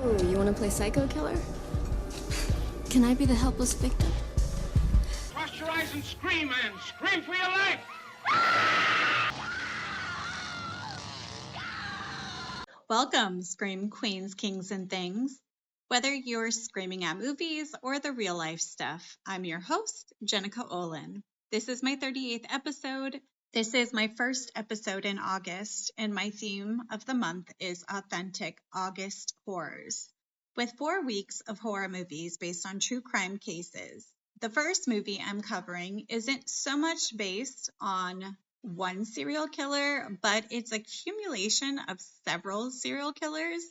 Oh, you want to play psycho killer? Can I be the helpless victim? Cross your eyes and scream, man. Scream for your life. Welcome, Scream Queens, Kings, and Things. Whether you're screaming at movies or the real life stuff, I'm your host, Jenica Olin. This is my 38th episode. This is my first episode in August, and my theme of the month is authentic August horrors, with 4 weeks of horror movies based on true crime cases. The first movie I'm covering isn't so much based on one serial killer, but it's an accumulation of several serial killers,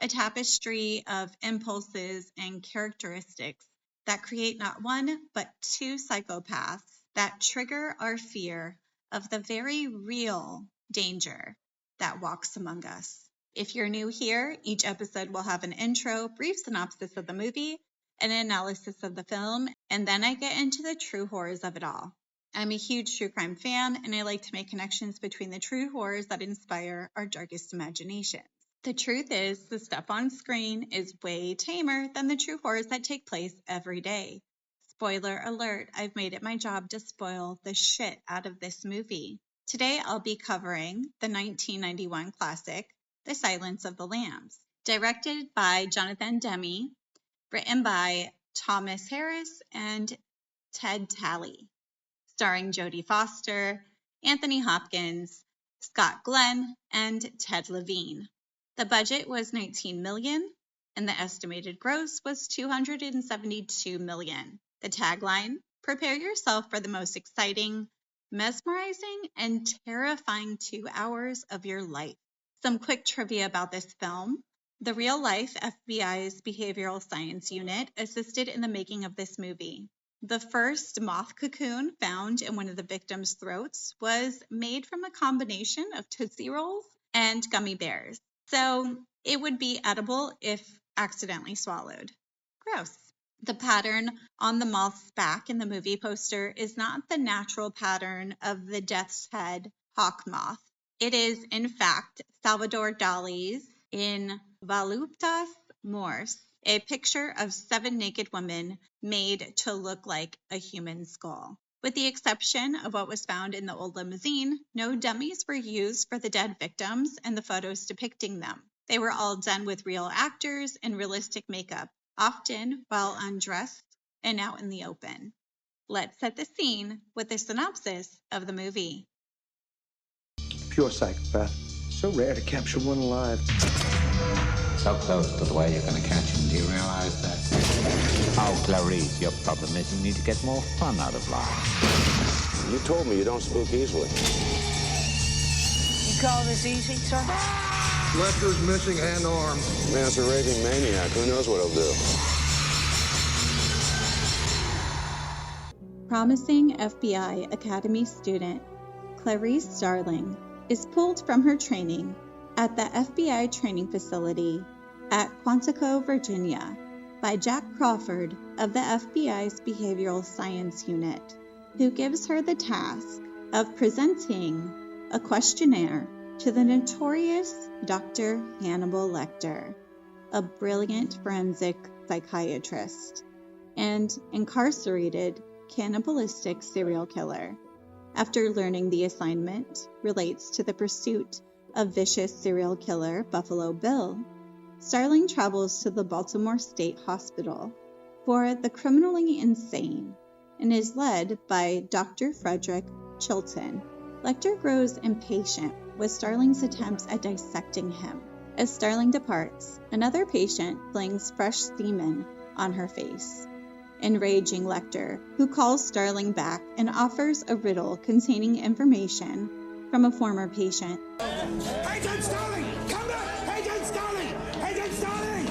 a tapestry of impulses and characteristics that create not one, but two psychopaths that trigger our fear of the very real danger that walks among us. If you're new here, each episode will have an intro, brief synopsis of the movie, an analysis of the film, and then I get into the true horrors of it all. I'm a huge true crime fan, and I like to make connections between the true horrors that inspire our darkest imaginations. The truth is, the stuff on screen is way tamer than the true horrors that take place every day. Spoiler alert, I've made it my job to spoil the shit out of this movie. Today I'll be covering the 1991 classic, The Silence of the Lambs, directed by Jonathan Demme, written by Thomas Harris and Ted Talley, starring Jodie Foster, Anthony Hopkins, Scott Glenn, and Ted Levine. The budget was $19 million, and the estimated gross was $272 million. The tagline, prepare yourself for the most exciting, mesmerizing, and terrifying 2 hours of your life. Some quick trivia about this film. The real-life FBI's Behavioral Science Unit assisted in the making of this movie. The first moth cocoon found in one of the victims' throats was made from a combination of Tootsie Rolls and gummy bears, so it would be edible if accidentally swallowed. Gross. The pattern on the moth's back in the movie poster is not the natural pattern of the death's head hawk moth. It is, in fact, Salvador Dali's In Voluptas Mors, a picture of 7 naked women made to look like a human skull. With the exception of what was found in the old limousine, no dummies were used for the dead victims and the photos depicting them. They were all done with real actors and realistic makeup, often while undressed and out in the open. Let's set the scene with a synopsis of the movie. Pure psychopath. So rare to capture one alive. So close to the way you're going to catch him. Do you realize that? Oh, Clarice, your problem is you need to get more fun out of life. You told me you don't spook easily. You call this easy, sir? Lecter's missing an arm. Man's a raving maniac. Who knows what he'll do? Promising FBI Academy student Clarice Starling is pulled from her training at the FBI training facility at Quantico, Virginia, by Jack Crawford of the FBI's Behavioral Science Unit, who gives her the task of presenting a questionnaire to the notorious Dr. Hannibal Lecter, a brilliant forensic psychiatrist and incarcerated cannibalistic serial killer. After learning the assignment relates to the pursuit of vicious serial killer Buffalo Bill, Starling travels to the Baltimore State Hospital for the criminally insane and is led by Dr. Frederick Chilton. Lecter grows impatient with Starling's attempts at dissecting him. As Starling departs, another patient flings fresh semen on her face, enraging Lecter, who calls Starling back and offers a riddle containing information from a former patient. Agent Starling! Come back! Agent Starling! Agent Starling!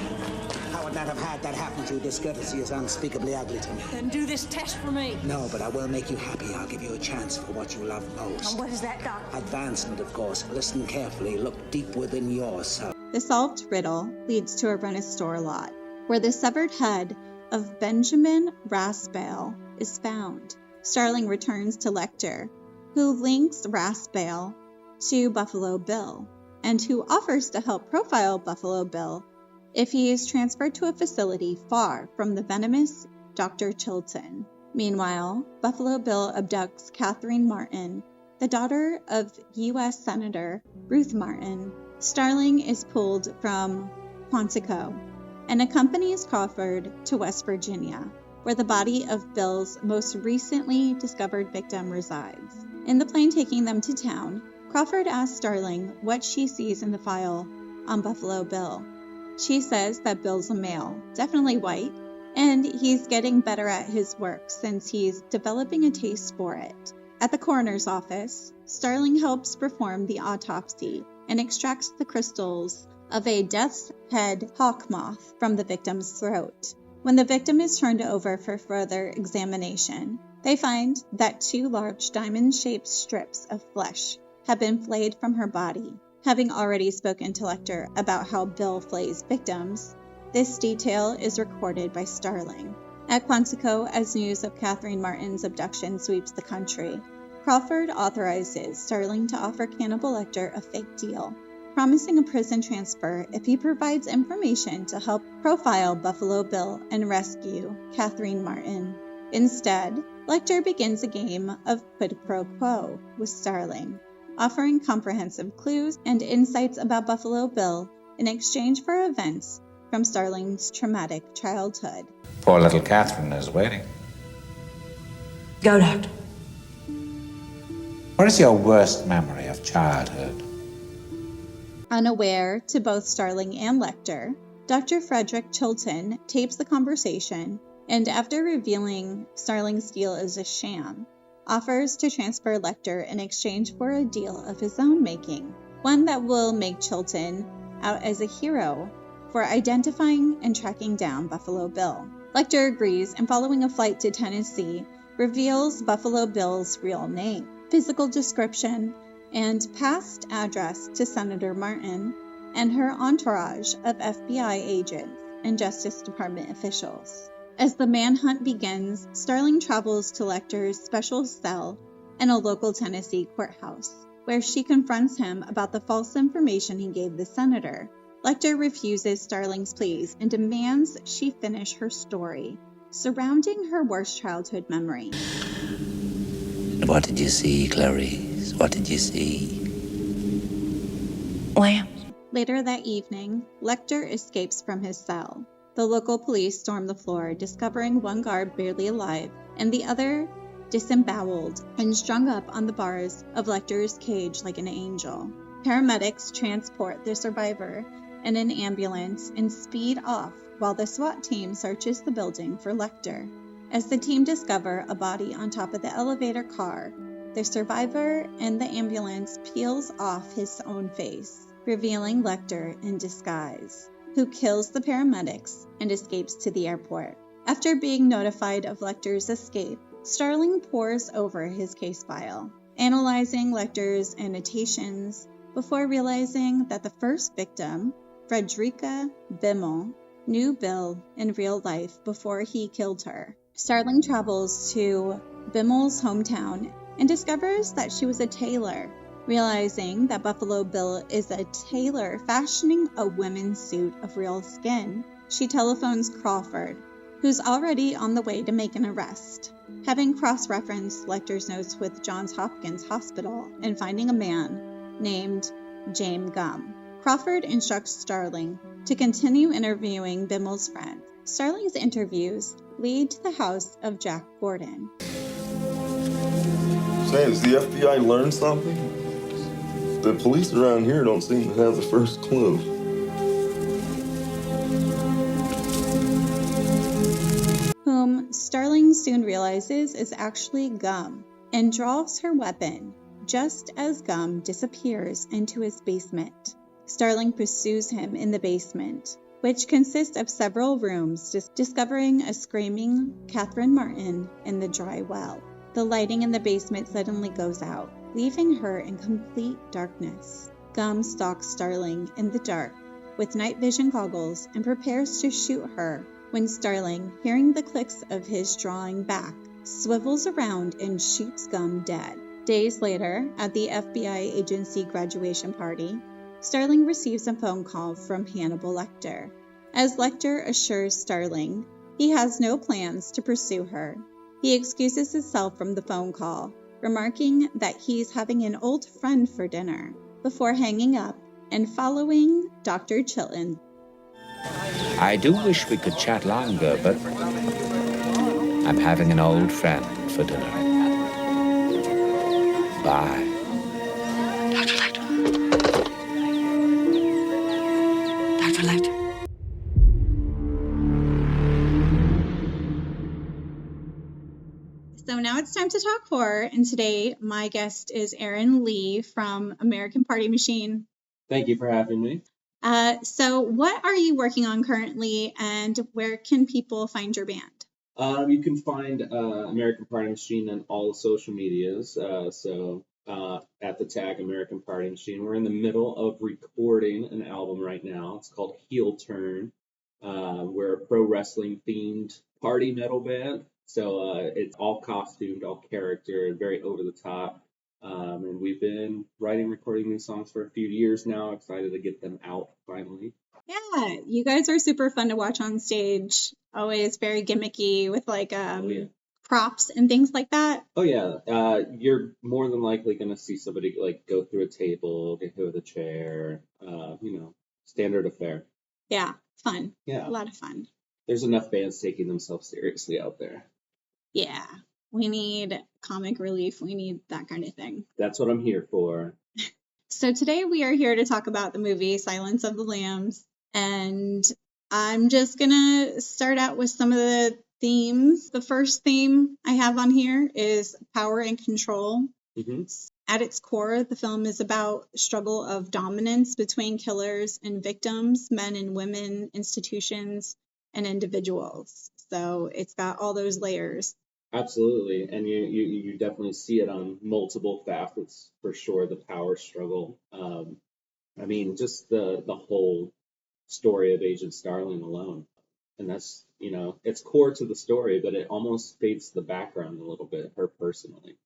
I would not have had that happen to you. This courtesy is unspeakably ugly to me. Then do this test for me. No, but I will make you happy. I'll give you a chance for what you love most. And what is that, Doc? Advancement, of course. Listen carefully. Look deep within yourself. The solved riddle leads to a rent store lot, where the severed head of Benjamin Raspail is found. Starling returns to Lecter, who links Raspail to Buffalo Bill, and who offers to help profile Buffalo Bill if he is transferred to a facility far from the venomous Dr. Chilton. Meanwhile, Buffalo Bill abducts Catherine Martin, the daughter of U.S. Senator Ruth Martin. Starling is pulled from Quantico and accompanies Crawford to West Virginia, where the body of Bill's most recently discovered victim resides. In the plane taking them to town, Crawford asks Starling what she sees in the file on Buffalo Bill. She says that Bill's a male, definitely white, and he's getting better at his work since he's developing a taste for it. At the coroner's office, Starling helps perform the autopsy and extracts the crystals of a death's head hawk moth from the victim's throat. When the victim is turned over for further examination, they find that 2 large diamond-shaped strips of flesh have been flayed from her body. Having already spoken to Lecter about how Bill flays victims, this detail is recorded by Starling. At Quantico, as news of Catherine Martin's abduction sweeps the country, Crawford authorizes Starling to offer Hannibal Lecter a fake deal, promising a prison transfer if he provides information to help profile Buffalo Bill and rescue Catherine Martin. Instead, Lecter begins a game of quid pro quo with Starling, offering comprehensive clues and insights about Buffalo Bill in exchange for events from Starling's traumatic childhood. Poor little Catherine is waiting. Go, Doctor. What is your worst memory of childhood? Unaware to both Starling and Lecter, Dr. Frederick Chilton tapes the conversation and, after revealing Starling's deal is a sham, offers to transfer Lecter in exchange for a deal of his own making, one that will make Chilton out as a hero for identifying and tracking down Buffalo Bill. Lecter agrees, and following a flight to Tennessee, reveals Buffalo Bill's real name, physical description, and past address to Senator Martin and her entourage of FBI agents and Justice Department officials. As the manhunt begins, Starling travels to Lecter's special cell in a local Tennessee courthouse, where she confronts him about the false information he gave the senator. Lecter refuses Starling's pleas and demands she finish her story surrounding her worst childhood memory. What did you see, Clarice? What did you see? Lamb. Later that evening, Lecter escapes from his cell. The local police storm the floor, discovering one guard barely alive and the other disemboweled and strung up on the bars of Lecter's cage like an angel. Paramedics transport the survivor in an ambulance and speed off while the SWAT team searches the building for Lecter. As the team discover a body on top of the elevator car, the survivor in the ambulance peels off his own face, revealing Lecter in disguise, who kills the paramedics and escapes to the airport. After being notified of Lecter's escape, Starling pores over his case file, analyzing Lecter's annotations before realizing that the first victim, Frederica Bimmel, knew Bill in real life before he killed her. Starling travels to Bimmel's hometown and discovers that she was a tailor. Realizing that Buffalo Bill is a tailor fashioning a women's suit of real skin, she telephones Crawford, who's already on the way to make an arrest. Having cross-referenced Lecter's notes with Johns Hopkins Hospital and finding a man named James Gum, Crawford instructs Starling to continue interviewing Bimmel's friend. Starling's interviews lead to the house of Jack Gordon. Say, has the FBI learned something? The police around here don't seem to have the first clue. Whom Starling soon realizes is actually Gum, and draws her weapon just as Gum disappears into his basement. Starling pursues him in the basement, which consists of several rooms, discovering a screaming Catherine Martin in the dry well. The lighting in the basement suddenly goes out, leaving her in complete darkness. Gum stalks Starling in the dark with night vision goggles and prepares to shoot her when Starling, hearing the clicks of his drawing back, swivels around and shoots Gum dead. Days later, at the FBI agency graduation party, Starling receives a phone call from Hannibal Lecter. As Lecter assures Starling, he has no plans to pursue her. He excuses himself from the phone call, remarking that he's having an old friend for dinner, before hanging up and following Dr. Chilton. I do wish we could chat longer, but I'm having an old friend for dinner. Bye. Dr. Lecter. Dr. Lecter. So now it's time to talk horror, and today my guest is Aaron Lee from American Party Machine. Thank you for having me. So what are you working on currently, and where can people find your band? You can find American Party Machine on all the social medias. At the tag American Party Machine. We're in the middle of recording an album right now. It's called Heel Turn. We're a pro wrestling themed party metal band. So it's all costumed, all character, very over the top. And we've been writing, recording these songs for a few years now. Excited to get them out finally. Yeah, you guys are super fun to watch on stage. Always very gimmicky with props and things like that. Oh yeah, you're more than likely gonna see somebody like go through a table, get hit with a chair. Standard affair. Yeah, fun. Yeah, a lot of fun. There's enough bands taking themselves seriously out there. Yeah, we need comic relief. We need that kind of thing. That's what I'm here for. So today we are here to talk about the movie Silence of the Lambs. And I'm just going to start out with some of the themes. The first theme I have on here is power and control. Mm-hmm. At its core, the film is about the struggle of dominance between killers and victims, men and women, institutions, and individuals. So it's got all those layers. Absolutely, and you definitely see it on multiple facets for sure. The power struggle. Just the whole story of Agent Starling alone, and that's it's core to the story, but it almost fades to the background a little bit. Her personally.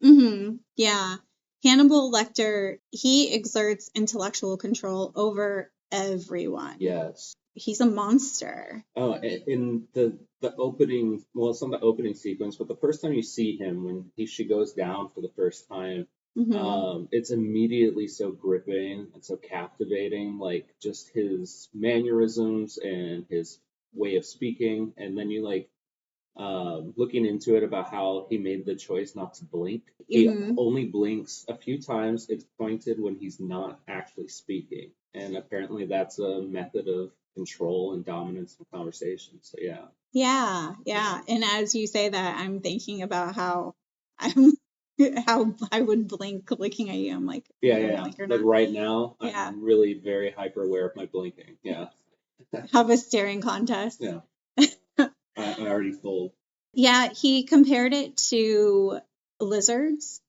Mm-hmm. Yeah, Hannibal Lecter, he exerts intellectual control over everyone. Yes. He's a monster. Oh, in the opening, well, it's not the opening sequence, but the first time you see him when she goes down for the first time, it's immediately so gripping and so captivating, like just his mannerisms and his way of speaking, and then you looking into it about how he made the choice not to blink. He only blinks a few times. It's pointed when he's not actually speaking, and apparently that's a method of control and dominance in conversation. So yeah. And as you say that, I'm thinking about how I would blink looking at you. I'm like, like right now, I'm really very hyper aware of my blinking. Yeah. Have a staring contest. Yeah. I already fold. Yeah, he compared it to lizards.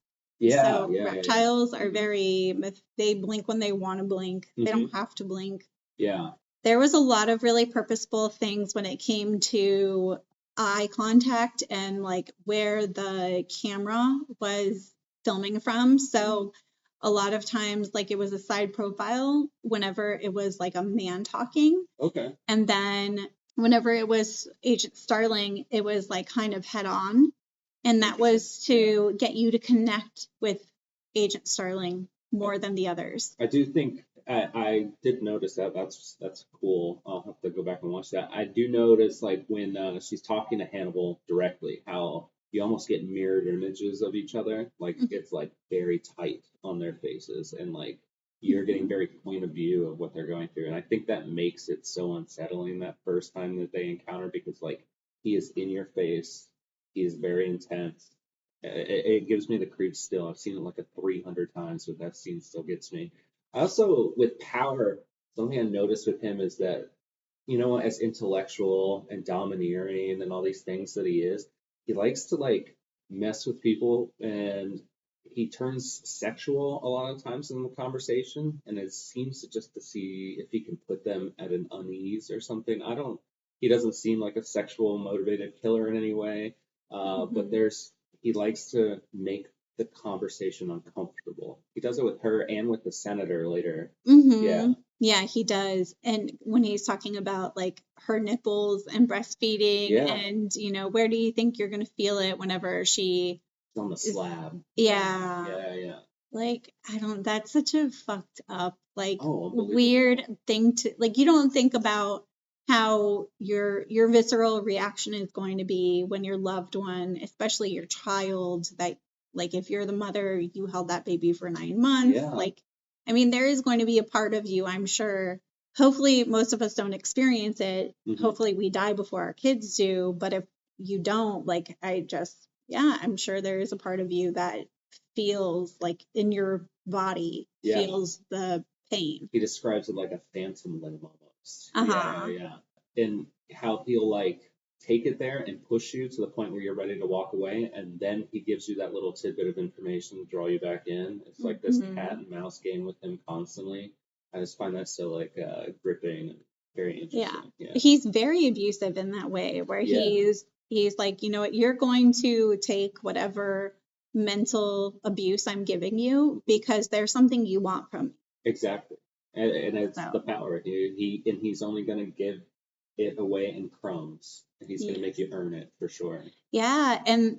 So reptiles are they blink when they want to blink. They don't have to blink. Yeah. There was a lot of really purposeful things when it came to eye contact and where the camera was filming from. So a lot of times it was a side profile whenever it was a man talking. Okay. And then whenever it was Agent Starling, it was kind of head on. And that was to get you to connect with Agent Starling more than the others. I do think I did notice that. That's cool. I'll have to go back and watch that. I do notice when she's talking to Hannibal directly, how you almost get mirrored images of each other. It's very tight on their faces, and you're getting very point of view of what they're going through. And I think that makes it so unsettling that first time that they encounter, because he is in your face. He is very intense. It gives me the creeps still. I've seen it 300 times, but that scene still gets me. Also, with power, something I noticed with him is that, as intellectual and domineering and all these things that he is, he likes to mess with people, and he turns sexual a lot of times in the conversation, and it seems to see if he can put them at an unease or something. He doesn't seem like a sexual motivated killer in any way, but he likes to make the conversation uncomfortable. He does it with her and with the senator later. Mm-hmm. Yeah, he does. And when he's talking about like her nipples and breastfeeding Yeah. and, where do you think you're going to feel it whenever she It's on the slab. yeah. Yeah. Like, that's such a fucked up, like, Oh, unbelievable. weird thing to, like, you don't think about how your visceral reaction is going to be when your loved one, especially your child, that, like, if you're the mother, you held that baby for 9 months. Yeah. Like, I mean, there is going to be a part of you, I'm sure. Hopefully, most of us don't experience it. Mhm. Hopefully, we die before our kids do. But if you don't, like, I'm sure there is a part of you that feels like in your body, Yeah. feels the pain. He describes it like a phantom limb almost. Uh-huh. Yeah. And how he'll like take it there and push you to the point where you're ready to walk away, and then he gives you that little tidbit of information to draw you back in. It's like this cat and mouse game with him constantly. I just find that so like gripping and very interesting. Yeah. He's very abusive in that way, where he's like, you know what, you're going to take whatever mental abuse I'm giving you because there's something you want from me. Exactly. And it's the power. He's only going to give it away in crumbs, and he's going to make you earn it for sure. Yeah. And,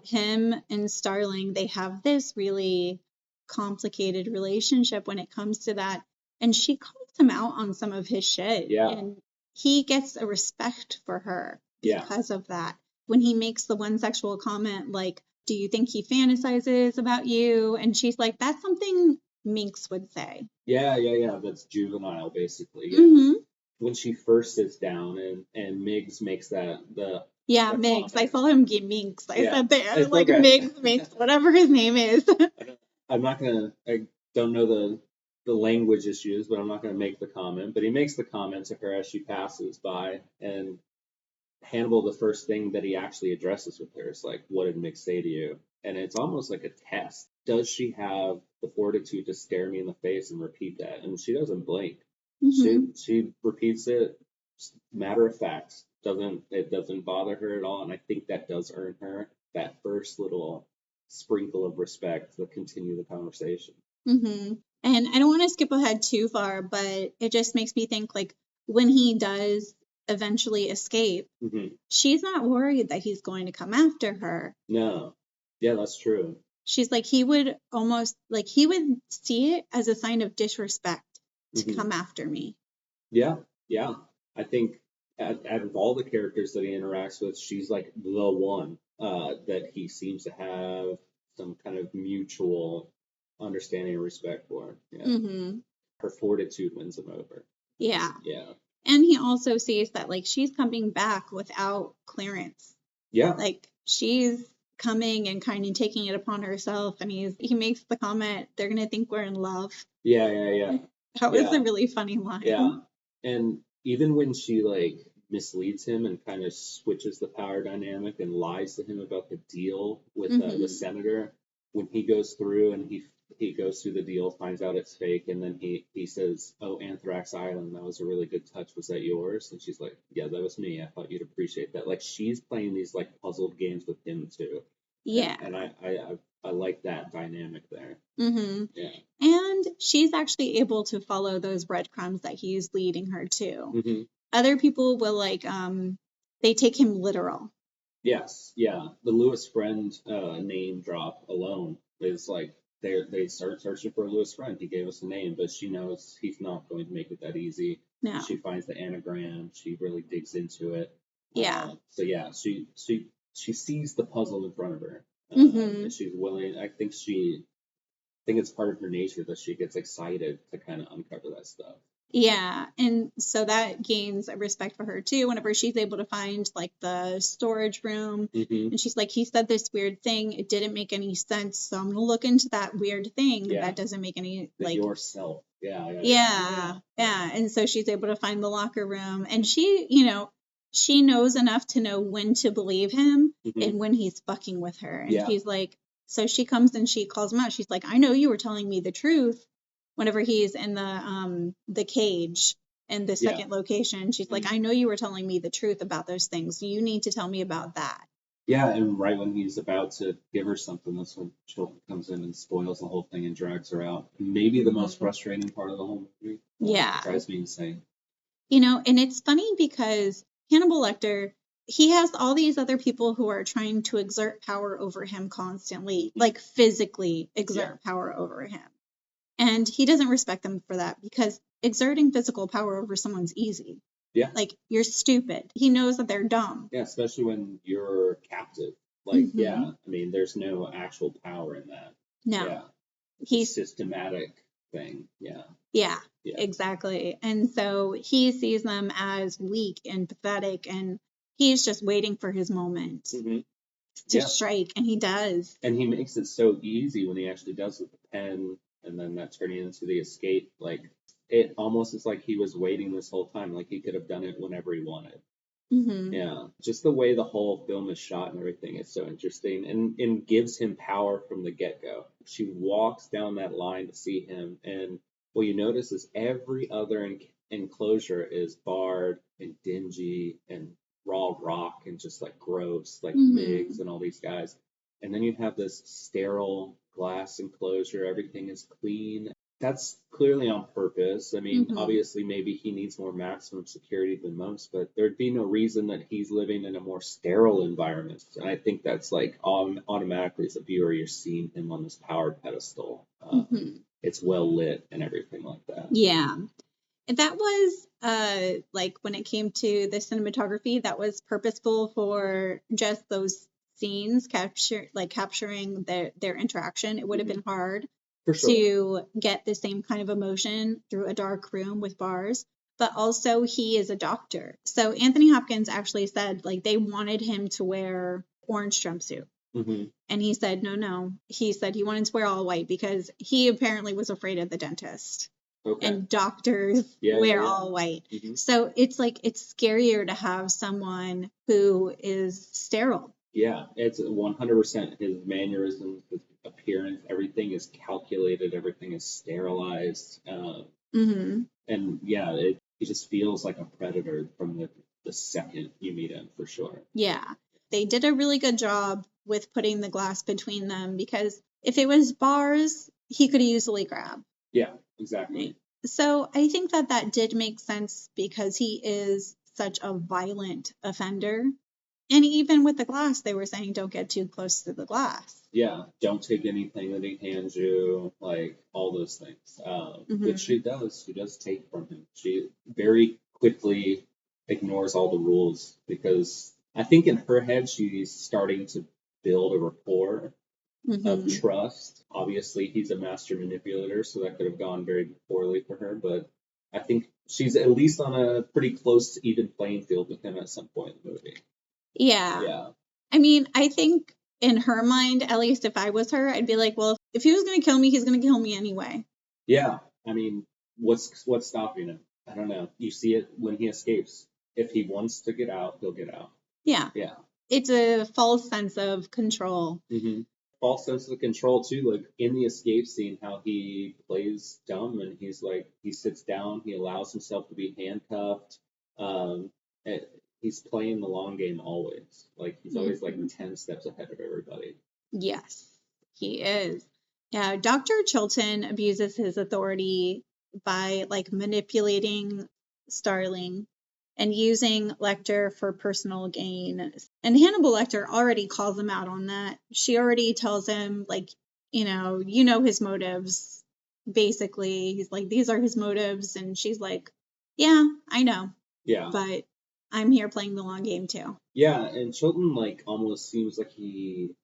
him and Starling, they have this really complicated relationship when it comes to that. And she calls him out on some of his shit. Yeah. And he gets a respect for her because of that. When he makes the one sexual comment, like, do you think he fantasizes about you? And she's like, that's something Minx would say. Yeah. That's juvenile, basically. Yeah. Mm-hmm. When she first sits down and Miggs makes that Yeah, Miggs. I saw him get Minx. I said there, It's like okay. Miggs, whatever his name is. I'm not gonna. I don't know the language issues, but I'm not gonna make the comment. But he makes the comment to her as she passes by, and Hannibal, the first thing that he actually addresses with her is like, "What did Miggs say to you?" And it's almost like a test. Does she have the fortitude to stare me in the face and repeat that? And she doesn't blink. Mm-hmm. She repeats it, matter of fact. It doesn't bother her at all, and I think that does earn her that first little sprinkle of respect to continue the conversation. Mm-hmm. And I don't want to skip ahead too far, but it just makes me think, like, when he does eventually escape, she's not worried that he's going to come after her. No. Yeah, that's true. She's like, he would see it as a sign of disrespect to come after me. Yeah. I think out of all the characters that he interacts with, she's like the one that he seems to have some kind of mutual understanding and respect for. Yeah. Mm-hmm. Her fortitude wins him over. Yeah. Yeah. And he also sees that, like, she's coming back without clearance. Yeah. Like, she's coming and kind of taking it upon herself, and he makes the comment, they're gonna think we're in love. Yeah. That was a really funny line. Yeah. And even when she like misleads him and kind of switches the power dynamic and lies to him about the deal with the senator, when he goes through and he goes through the deal, finds out it's fake, and then he says, "Oh, Anthrax Island, that was a really good touch. Was that yours?" And she's like, "Yeah, that was me. I thought you'd appreciate that." Like, she's playing these like puzzled games with him too. Yeah. And I like that dynamic there. Mm-hmm. Yeah. And she's actually able to follow those breadcrumbs that he's leading her to. Other people will they take him literal. Yes, yeah. The Lewis Friend name drop alone is like they start searching for a Lewis Friend. He gave us a name, but she knows he's not going to make it that easy. No. She finds the anagram. She really digs into it. Yeah. So yeah, she sees the puzzle in front of her. And she's willing. I think it's part of her nature that she gets excited to kind of uncover that stuff. Yeah, and so that gains a respect for her too whenever she's able to find like the storage room. And she's like, he said this weird thing, it didn't make any sense, so I'm gonna look into that weird thing that doesn't make any like yourself. Yeah. And so she's able to find the locker room, and she knows enough to know when to believe him and when he's fucking with her. And she's like, so she comes and she calls him out. She's like, I know you were telling me the truth. Whenever he's in the cage in the second location, she's like, I know you were telling me the truth about those things. You need to tell me about that. Yeah, and right when he's about to give her something, that's when Chilton comes in and spoils the whole thing and drags her out. Maybe the most frustrating part of the whole movie. Yeah. It drives me insane. You know, and it's funny because Hannibal Lecter, he has all these other people who are trying to exert power over him constantly, like physically exert power over him. And he doesn't respect them for that because exerting physical power over someone's easy. Yeah. Like, you're stupid. He knows that they're dumb. Yeah, especially when you're captive. Like, yeah, I mean, there's no actual power in that. No. Yeah. It's He's a systematic thing. Yeah. Yeah, exactly. And so he sees them as weak and pathetic, and he's just waiting for his moment to strike, and he does. And he makes it so easy when he actually does with the pen, and then that turning into the escape. Like, it almost is like he was waiting this whole time. Like, he could have done it whenever he wanted. Yeah, just the way the whole film is shot and everything is so interesting, and gives him power from the get-go. She walks down that line to see him, and what you notice is every other enclosure is barred and dingy and raw rock and just like gross, like Miggs and all these guys. And then you have this sterile glass enclosure. Everything is clean. That's clearly on purpose. I mean, obviously, maybe he needs more maximum security than most, but there'd be no reason that he's living in a more sterile environment. And I think that's like automatically, as a viewer, you're seeing him on this power pedestal. It's well lit and everything like that. Yeah. And that was, like, when it came to the cinematography, that was purposeful for just those scenes, capturing their interaction. It would have been hard to get the same kind of emotion through a dark room with bars, but also he is a doctor. So Anthony Hopkins actually said, like, they wanted him to wear orange jumpsuit. And he said, no. He said he wanted to wear all white because he apparently was afraid of the dentist. And doctors wear all white. So it's like, it's scarier to have someone who is sterile. Yeah, it's 100% his mannerisms, his appearance, everything is calculated, everything is sterilized. And yeah, it just feels like a predator from the second you meet him, for sure. Yeah, they did a really good job with putting the glass between them, because if it was bars, he could easily grab. Yeah, exactly. Right? So I think that did make sense because he is such a violent offender. And even with the glass, they were saying don't get too close to the glass. Yeah, don't take anything that he hands you, like all those things, which she does. She does take from him. She very quickly ignores all the rules because I think in her head she's starting to build a rapport of trust. Obviously, he's a master manipulator, so that could have gone very poorly for her. But I think she's at least on a pretty close to even playing field with him at some point in the movie. Yeah. I mean, I think in her mind, at least if I was her, I'd be like, well, if he was going to kill me, he's going to kill me anyway. Yeah. I mean, what's stopping him? I don't know. You see it when he escapes. If he wants to get out, he'll get out. Yeah. Yeah. It's a false sense of control. False sense of control, too. Like in the escape scene, how he plays dumb and he's like, he sits down, he allows himself to be handcuffed. He's playing the long game always. Like, he's always like 10 steps ahead of everybody. Yes, he is. Yeah, Dr. Chilton abuses his authority by like manipulating Starling and using Lecter for personal gain. And Hannibal Lecter already calls him out on that. She already tells him, like, you know his motives, basically. He's like, these are his motives. And she's like, yeah, I know. Yeah. But I'm here playing the long game too. Yeah, and Chilton like almost seems like he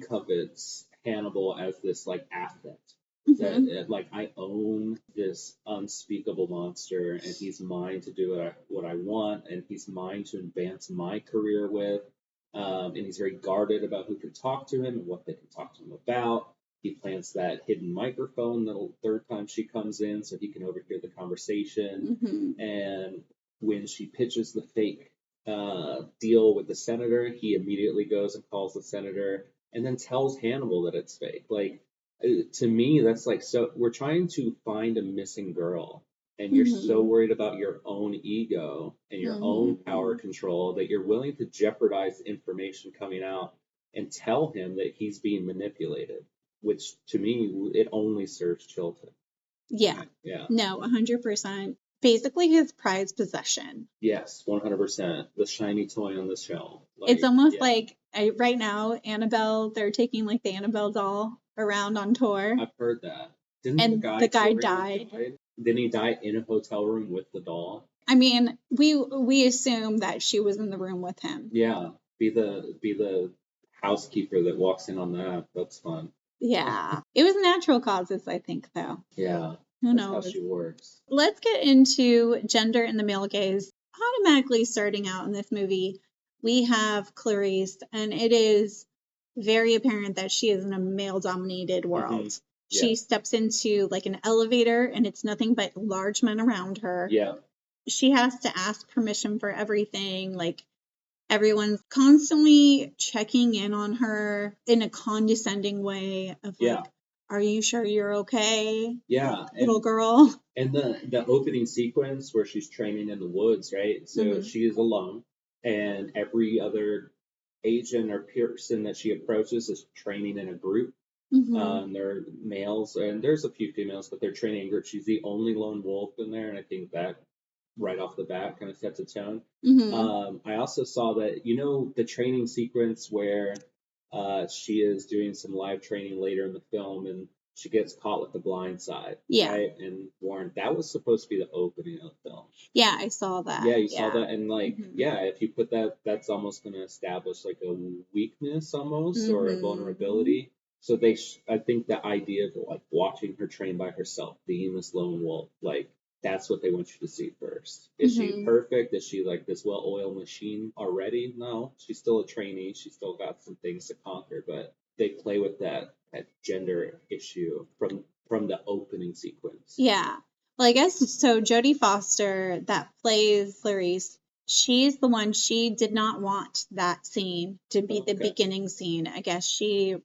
covets Hannibal as this like asset. That like, I own this unspeakable monster, and he's mine to do what I want, and he's mine to advance my career with. And he's very guarded about who can talk to him and what they can talk to him about. He plants that hidden microphone the third time she comes in so he can overhear the conversation. And when she pitches the fake deal with the senator, he immediately goes and calls the senator and then tells Hannibal that it's fake. Like, to me, that's like, so we're trying to find a missing girl, and you're so worried about your own ego and your own power control that you're willing to jeopardize information coming out and tell him that he's being manipulated, which to me, it only serves Chilton. Yeah. Yeah. No, 100%. Basically his prized possession. Yes, 100%. The shiny toy on the shelf. It's almost like right now, Annabelle, they're taking like the Annabelle doll around on tour. I've heard that. Didn't the guy died. Didn't he die in a hotel room with the doll? I mean, we assume that she was in the room with him. Yeah, be the housekeeper that walks in on that. That's fun. Yeah, it was natural causes, I think, though. Yeah, who that's knows how she works. Let's get into gender in the male gaze. Automatically starting out in this movie, we have Clarice, and it is very apparent that she is in a male-dominated world. She steps into like an elevator, and it's nothing but large men around her. Yeah. She has to ask permission for everything. Like, everyone's constantly checking in on her in a condescending way of like, are you sure you're okay? Yeah. Little girl. And the opening sequence where she's training in the woods, right? So she is alone, and every other agent or person that she approaches is training in a group. They're males, and there's a few females, but they're training in groups. She's the only lone wolf in there, and I think that right off the bat kind of sets a tone. I also saw that, the training sequence where she is doing some live training later in the film, and she gets caught with the blind side. Yeah. Right? And Warren, that was supposed to be the opening of the film. Yeah, I saw that. Yeah, you saw that. And if you put that, that's almost going to establish like a weakness almost or a vulnerability. So I think the idea of like watching her train by herself, being this lone wolf, like that's what they want you to see first. Is she perfect? Is she like this well-oiled machine already? No, she's still a trainee. She's still got some things to conquer, but they play with that gender issue from the opening sequence. Yeah. Well, I guess so. Jodie Foster that plays Clarice, she's the one, she did not want that scene to be the beginning scene. I guess she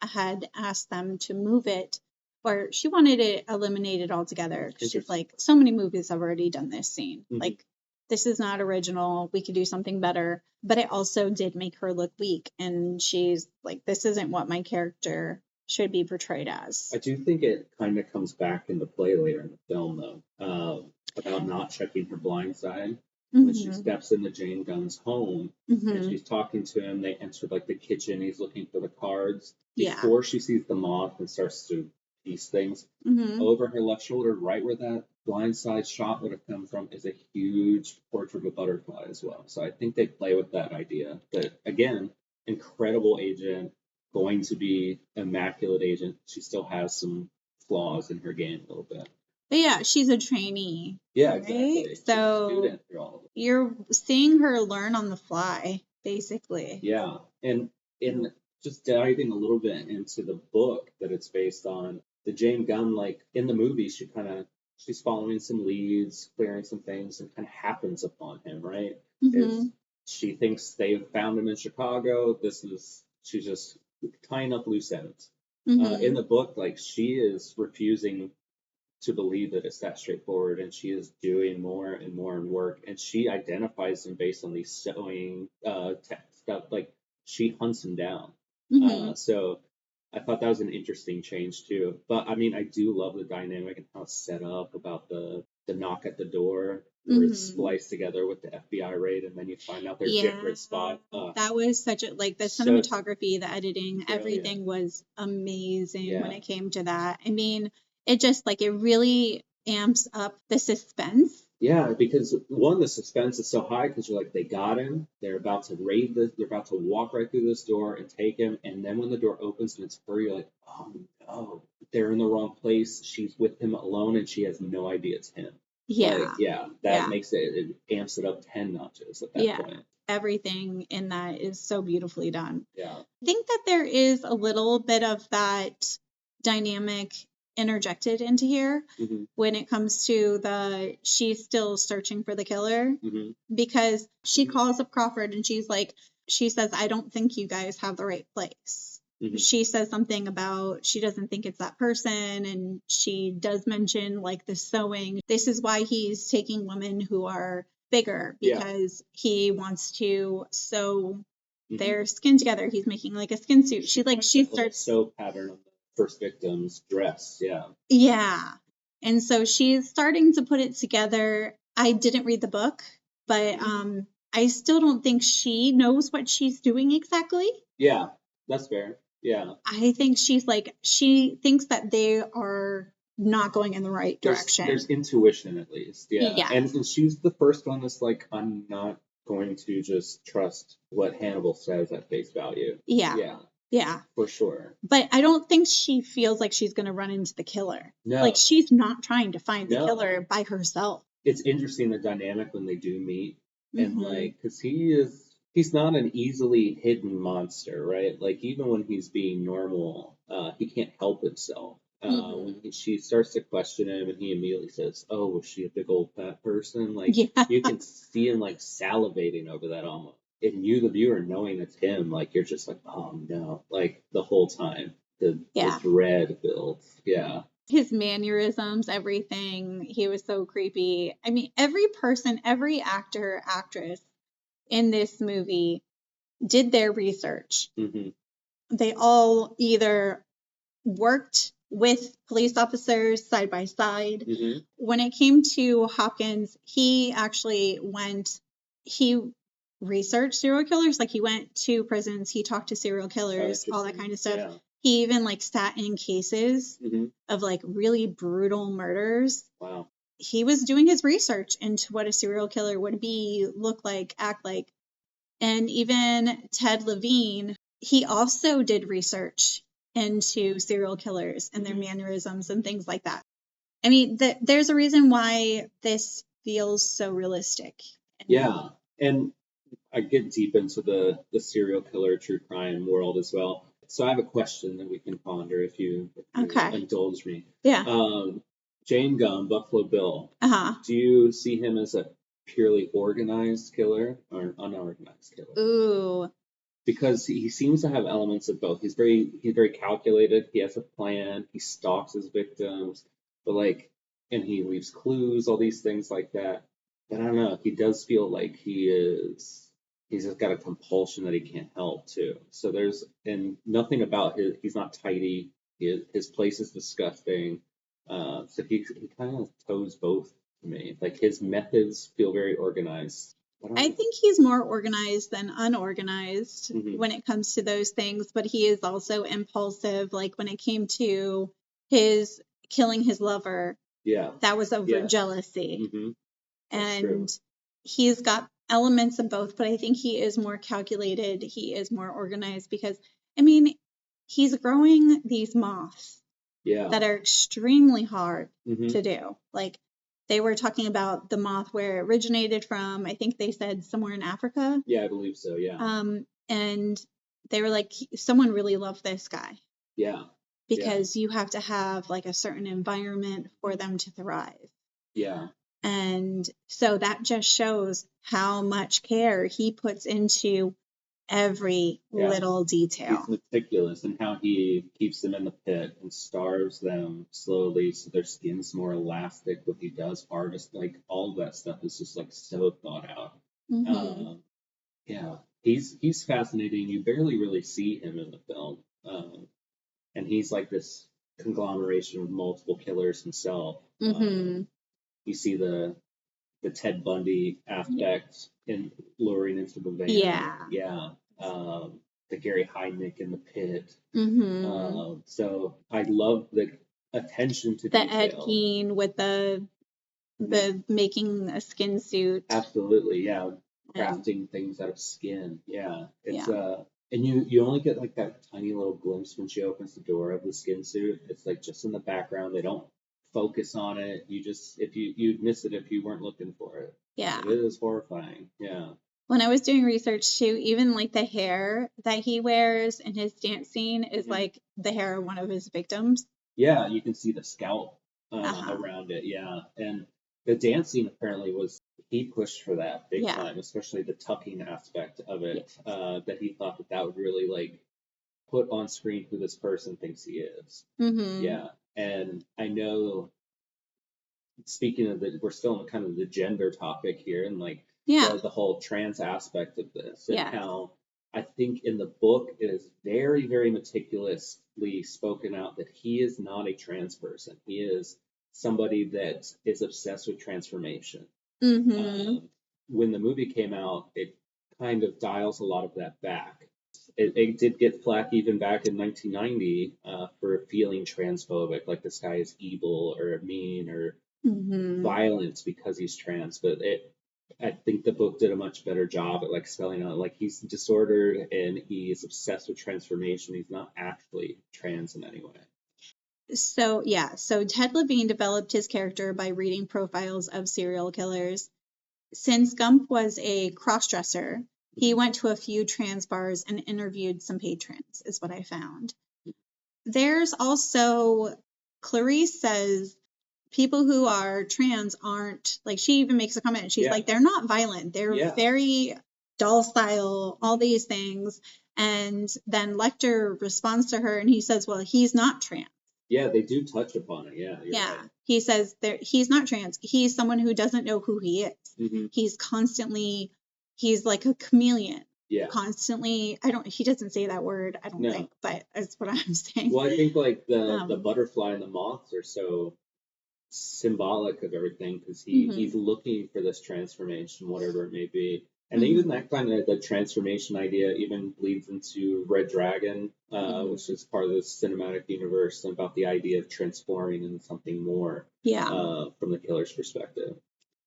had asked them to move it, or she wanted it eliminated altogether. She's like, so many movies have already done this scene. Like, this is not original. We could do something better. But it also did make her look weak. And she's like, this isn't what my character should be portrayed as. I do think it kind of comes back into play later in the film, though, about not checking her blind side. When she steps into Jane Gunn's home and she's talking to him, they enter like the kitchen. He's looking for the cards. Before she sees the moth and starts to piece things, over her left shoulder, right where that blind side shot would have come from, is a huge portrait of a butterfly as well. So I think they play with that idea. But again, incredible agent, going to be immaculate agent. She still has some flaws in her game a little bit. But yeah, she's a trainee. Yeah, right? exactly. So you're seeing her learn on the fly, basically. Yeah, and just diving a little bit into the book that it's based on, the Jane Gunn, like in the movie, she's following some leads, clearing some things, and kind of happens upon him, right? She thinks they've found him in Chicago. She's just tying up loose ends. In the book, like she is refusing to believe that it's that straightforward, and she is doing more and more work, and she identifies him based on these sewing stuff. Like she hunts him down. So I thought that was an interesting change too. But I mean, I do love the dynamic and how it's set up about the knock at the door where it's spliced together with the FBI raid, and then you find out they're different spots. That was such a, like, the cinematography, the editing, everything was amazing when it came to that. I mean, it just, like, it really amps up the suspense. Yeah, because one, the suspense is so high because you're like, they got him, they're about to raid this, they're about to walk right through this door and take him, and then when the door opens and it's her, you're like, oh no, they're in the wrong place. She's with him alone and she has no idea it's him. That makes it amps it up 10 notches at that point. Everything in that is so beautifully done. Yeah, I think that there is a little bit of that dynamic interjected into here when it comes to she's still searching for the killer, because she calls up Crawford and she says, I don't think you guys have the right place. she says something about she doesn't think it's that person, and she does mention like the sewing. This is why he's taking women who are bigger, because he wants to sew their skin together. He's making like a skin suit. She starts sew pattern of the first victim's dress. Yeah. And so she's starting to put it together. I didn't read the book, but I still don't think she knows what she's doing exactly. Yeah, that's fair. Yeah. I think she thinks that they are not going in the right direction. There's intuition, at least. Yeah. Yes. And she's the first one that's like, I'm not going to just trust what Hannibal says at face value. Yeah. For sure. But I don't think she feels like she's going to run into the killer. No. Like, she's not trying to find the killer by herself. It's interesting, the dynamic when they do meet. And like, because he's not an easily hidden monster, right? Like, even when he's being normal, he can't help himself. When she starts to question him, and he immediately says, "Oh, was she a big old fat person?" Like, you can see him like salivating over that almost. And you, the viewer, knowing it's him, like, you're just like, "Oh no!" Like, the whole time, the dread builds. Yeah. His mannerisms, everything. He was so creepy. I mean, every person, every actor, actress in this movie did their research. They all either worked with police officers side by side. When it came to Hopkins, he actually he researched serial killers. Like, he went to prisons, he talked to serial killers, all that kind of stuff. Yeah. He even like sat in cases of like really brutal murders. Wow. He was doing his research into what a serial killer would be, look like, act like. And even Ted Levine, he also did research into serial killers and their mannerisms and things like that. I mean, there's a reason why this feels so realistic. Yeah. And I get deep into the serial killer true crime world as well. So I have a question that we can ponder if you indulge me. Yeah. Jane Gum, Buffalo Bill. Do you see him as a purely organized killer or an unorganized killer? Ooh. Because he seems to have elements of both. He's very calculated. He has a plan. He stalks his victims, and he leaves clues, all these things like that. But I don't know. He does feel like he's just got a compulsion that he can't help too. So and nothing about he's not tidy. His place is disgusting. So he kind of toes both to me. Like, his methods feel very organized. I think he's more organized than unorganized when it comes to those things, but he is also impulsive. Like, when it came to his killing his lover, that was over jealousy. And he's got elements of both, but I think he is more calculated. He is more organized because, I mean, he's growing these moths that are extremely hard to do. Like, they were talking about the moth where it originated from. I think they said somewhere in Africa. Yeah, I believe so, yeah. And they were like, someone really loved this guy. Yeah. Because you have to have like a certain environment for them to thrive. Yeah. And so that just shows how much care he puts into every little detail. He's meticulous in how he keeps them in the pit and starves them slowly so their skin's more elastic. What he does harvest, like, all of that stuff is just like so thought out. He's fascinating. You barely really see him in the film, and he's like this conglomeration of multiple killers himself. You see the Ted Bundy aspect in luring into the van. The Gary Heidnik in the pit. So I love the attention to the detail. Ed Gein with the making a skin suit. Absolutely, yeah. Crafting things out of skin. Yeah. It's and you only get like that tiny little glimpse when she opens the door of the skin suit. It's like just in the background. They don't focus on it. You'd miss it if you weren't looking for it. Yeah. It is horrifying. Yeah. When I was doing research too, even like the hair that he wears in his dance scene is like the hair of one of his victims. Yeah, you can see the scalp around it. Yeah. And the dance scene apparently he pushed for that big time, especially the tucking aspect of it, that he thought that would really like put on screen who this person thinks he is. Mm-hmm. Yeah. And I know, speaking of we're still in kind of the gender topic here, and like the whole trans aspect of this, and how I think in the book it is very, very meticulously spoken out that he is not a trans person. He is somebody that is obsessed with transformation. Mm-hmm. When the movie came out, it kind of dials a lot of that back. It did get flack even back in 1990 for feeling transphobic, like this guy is evil or mean or violent because he's trans. But I think the book did a much better job at like spelling out like he's disordered and he is obsessed with transformation. He's not actually trans in any way. So Ted Levine developed his character by reading profiles of serial killers. Since Gump was a cross-dresser, he went to a few trans bars and interviewed some patrons, is what I found. There's also, Clarice says, people who are trans aren't, like, she even makes a comment. She's like, they're not violent. They're very docile, all these things. And then Lecter responds to her and he says, well, he's not trans. Yeah, they do touch upon it. Yeah. Right. He says he's not trans. He's someone who doesn't know who he is. Mm-hmm. He's like a chameleon. Yeah. Constantly, he doesn't say that word, I don't think, but that's what I'm saying. Well, I think like the butterfly and the moths are so symbolic of everything because he's looking for this transformation, whatever it may be. And even that kind of the transformation idea even bleeds into Red Dragon, which is part of the cinematic universe, about the idea of transforming into something more from the killer's perspective.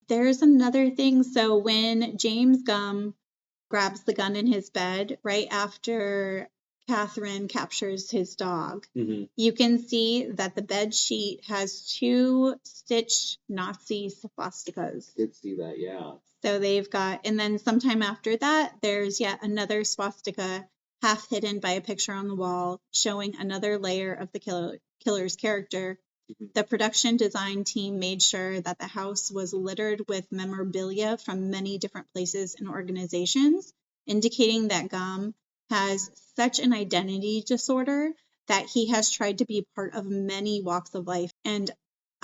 There's another thing. So when James Gump grabs the gun in his bed right after Catherine captures his dog, you can see that the bed sheet has 2 stitched Nazi swastikas. Did see that, yeah. So they've got, and then sometime after that, there's yet another swastika half hidden by a picture on the wall showing another layer of the killer's character. The production design team made sure that the house was littered with memorabilia from many different places and organizations, indicating that Gump has such an identity disorder that he has tried to be part of many walks of life and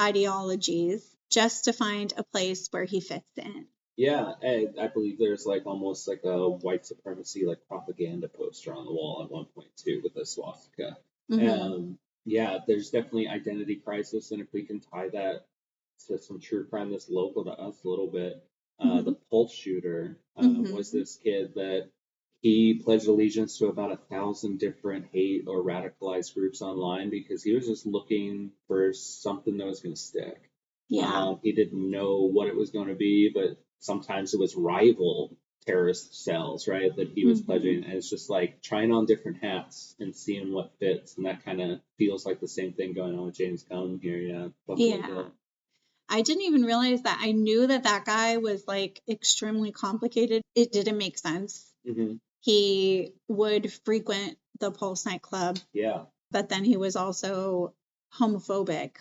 ideologies just to find a place where he fits in. Yeah, I believe there's like almost like a white supremacy like propaganda poster on the wall at one point too with a swastika. Yeah, there's definitely identity crisis, and if we can tie that to some true crime that's local to us a little bit, the Pulse shooter was this kid that he pledged allegiance to about 1,000 different hate or radicalized groups online because he was just looking for something that was going to stick. Yeah. He didn't know what it was going to be, but sometimes it was rival terrorist cells, right, that he was pledging. And it's just like trying on different hats and seeing what fits. And that kind of feels like the same thing going on with James Gunn here. Yeah. I didn't even realize that. I knew that guy was like extremely complicated. It didn't make sense. He would frequent the Pulse nightclub. Yeah. But then he was also homophobic.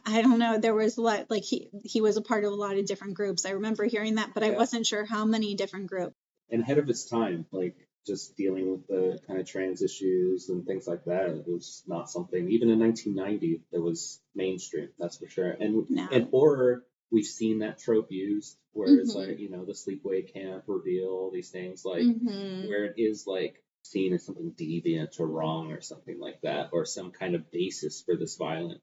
I don't know. There was like he was a part of a lot of different groups. I remember hearing that, but I wasn't sure how many different groups. And ahead of its time, like just dealing with the kind of trans issues and things like that. It was not something, even in 1990, that was mainstream, that's for sure. And in horror, we've seen that trope used, where it's like, the sleepaway camp reveal, these things, like, where it is like seen as something deviant or wrong or something like that, or some kind of basis for this violence.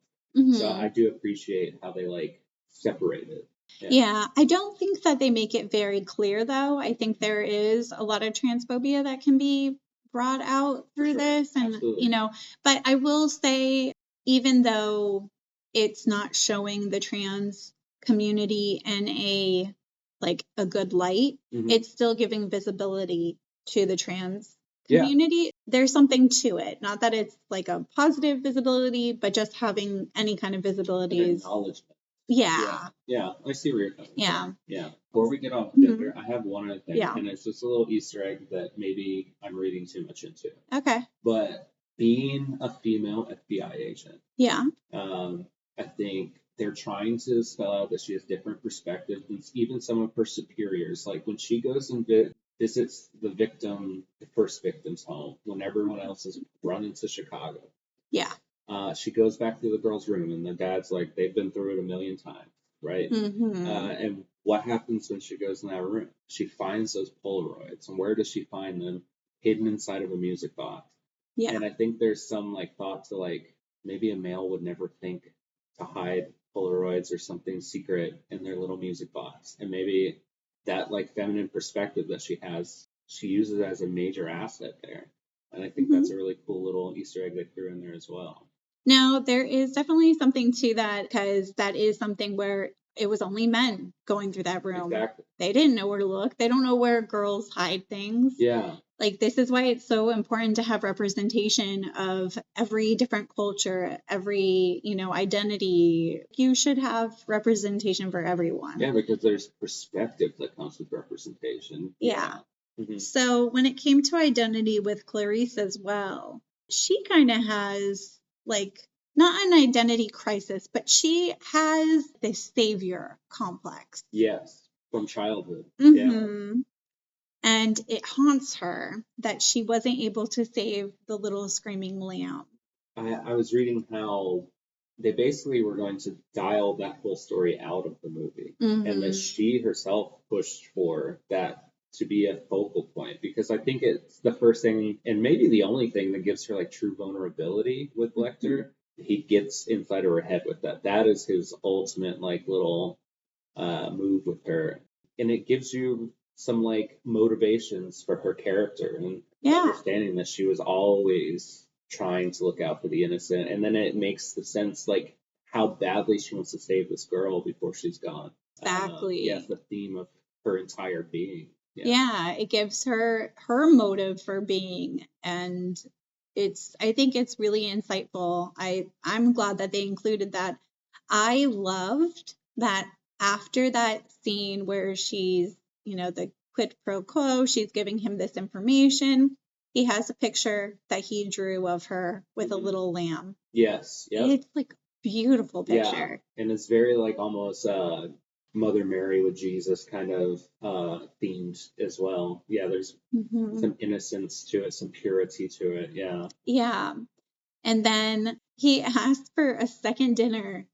So I do appreciate how they like separate it. Yeah, I don't think that they make it very clear, though. I think there is a lot of transphobia that can be brought out through this. And, Absolutely. But I will say, even though it's not showing the trans community in a good light, it's still giving visibility to the trans community. There's something to it. Not that it's like a positive visibility, but just having any kind of visibility is acknowledgement. Yeah, I see where you're coming from. Yeah. Before we get off gender, I have one other thing, and it's just a little Easter egg that maybe I'm reading too much into. Okay. But being a female FBI agent, I think they're trying to spell out that she has different perspectives than even some of her superiors. Like when she goes and visits the first victim's home when everyone else is running to Chicago. Yeah. She goes back to the girl's room, and the dad's like, they've been through it a million times, right? And what happens when she goes in that room? She finds those Polaroids, and where does she find them? Hidden inside of a music box. Yeah. And I think there's some like thought to like maybe a male would never think to hide Polaroids or something secret in their little music box, and maybe that like feminine perspective that she has, she uses as a major asset there. And I think that's a really cool little Easter egg they threw in there as well. Now, there is definitely something to that, because that is something where it was only men going through that room. Exactly. They didn't know where to look. They don't know where girls hide things. Yeah. Like, this is why it's so important to have representation of every different culture, every, identity. You should have representation for everyone. Yeah, because there's perspective that comes with representation. Yeah. Mm-hmm. So when it came to identity with Clarice as well, she kind of has like not an identity crisis, but she has this savior complex. Yes, from childhood. Yeah. And it haunts her that she wasn't able to save the little screaming lamb. I was reading how they basically were going to dial that whole story out of the movie, and that she herself pushed for that to be a focal point, because I think it's the first thing, and maybe the only thing, that gives her like true vulnerability with Lecter. He gets inside of her head with that. That is his ultimate like little move with her, and it gives you some like motivations for her character, and understanding that she was always trying to look out for the innocent, and then it makes the sense like how badly she wants to save this girl before she's gone. Exactly. Yes, the theme of her entire being. Yeah, it gives her motive for being, and I think it's really insightful. I'm glad that they included that. I loved that after that scene where she's, the quid pro quo, she's giving him this information. He has a picture that he drew of her with a little lamb. Yes. Yep. It's like beautiful picture. Yeah. And it's very like almost Mother Mary with Jesus kind of themed as well. Yeah, there's some innocence to it, some purity to it. Yeah. Yeah. And then he asked for a second dinner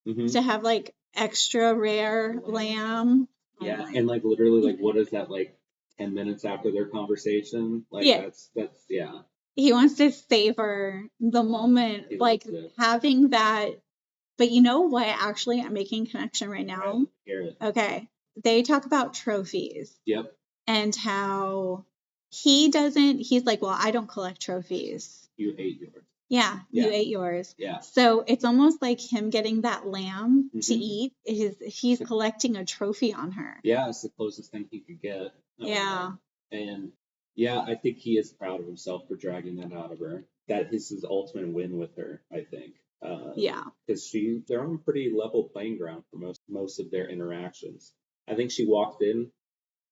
to have like extra rare lamb. Yeah, and like literally, like what is that, like 10 minutes after their conversation? Like that's yeah. He wants to savor the moment, like having that. But you know what? Actually, I'm making a connection right now. Hear it. Okay. They talk about trophies. Yep. And how he's like, well, I don't collect trophies. You ate yours. Yeah, you ate yours. Yeah. So it's almost like him getting that lamb to eat. He's collecting a trophy on her. Yeah, it's the closest thing he could get. Yeah. And yeah, I think he is proud of himself for dragging that out of her. That is his ultimate win with her, I think. Yeah. Because they're on a pretty level playing ground for most of their interactions. I think she walked in,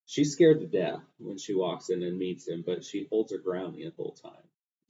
she's scared to death when she walks in and meets him, but she holds her ground the whole time.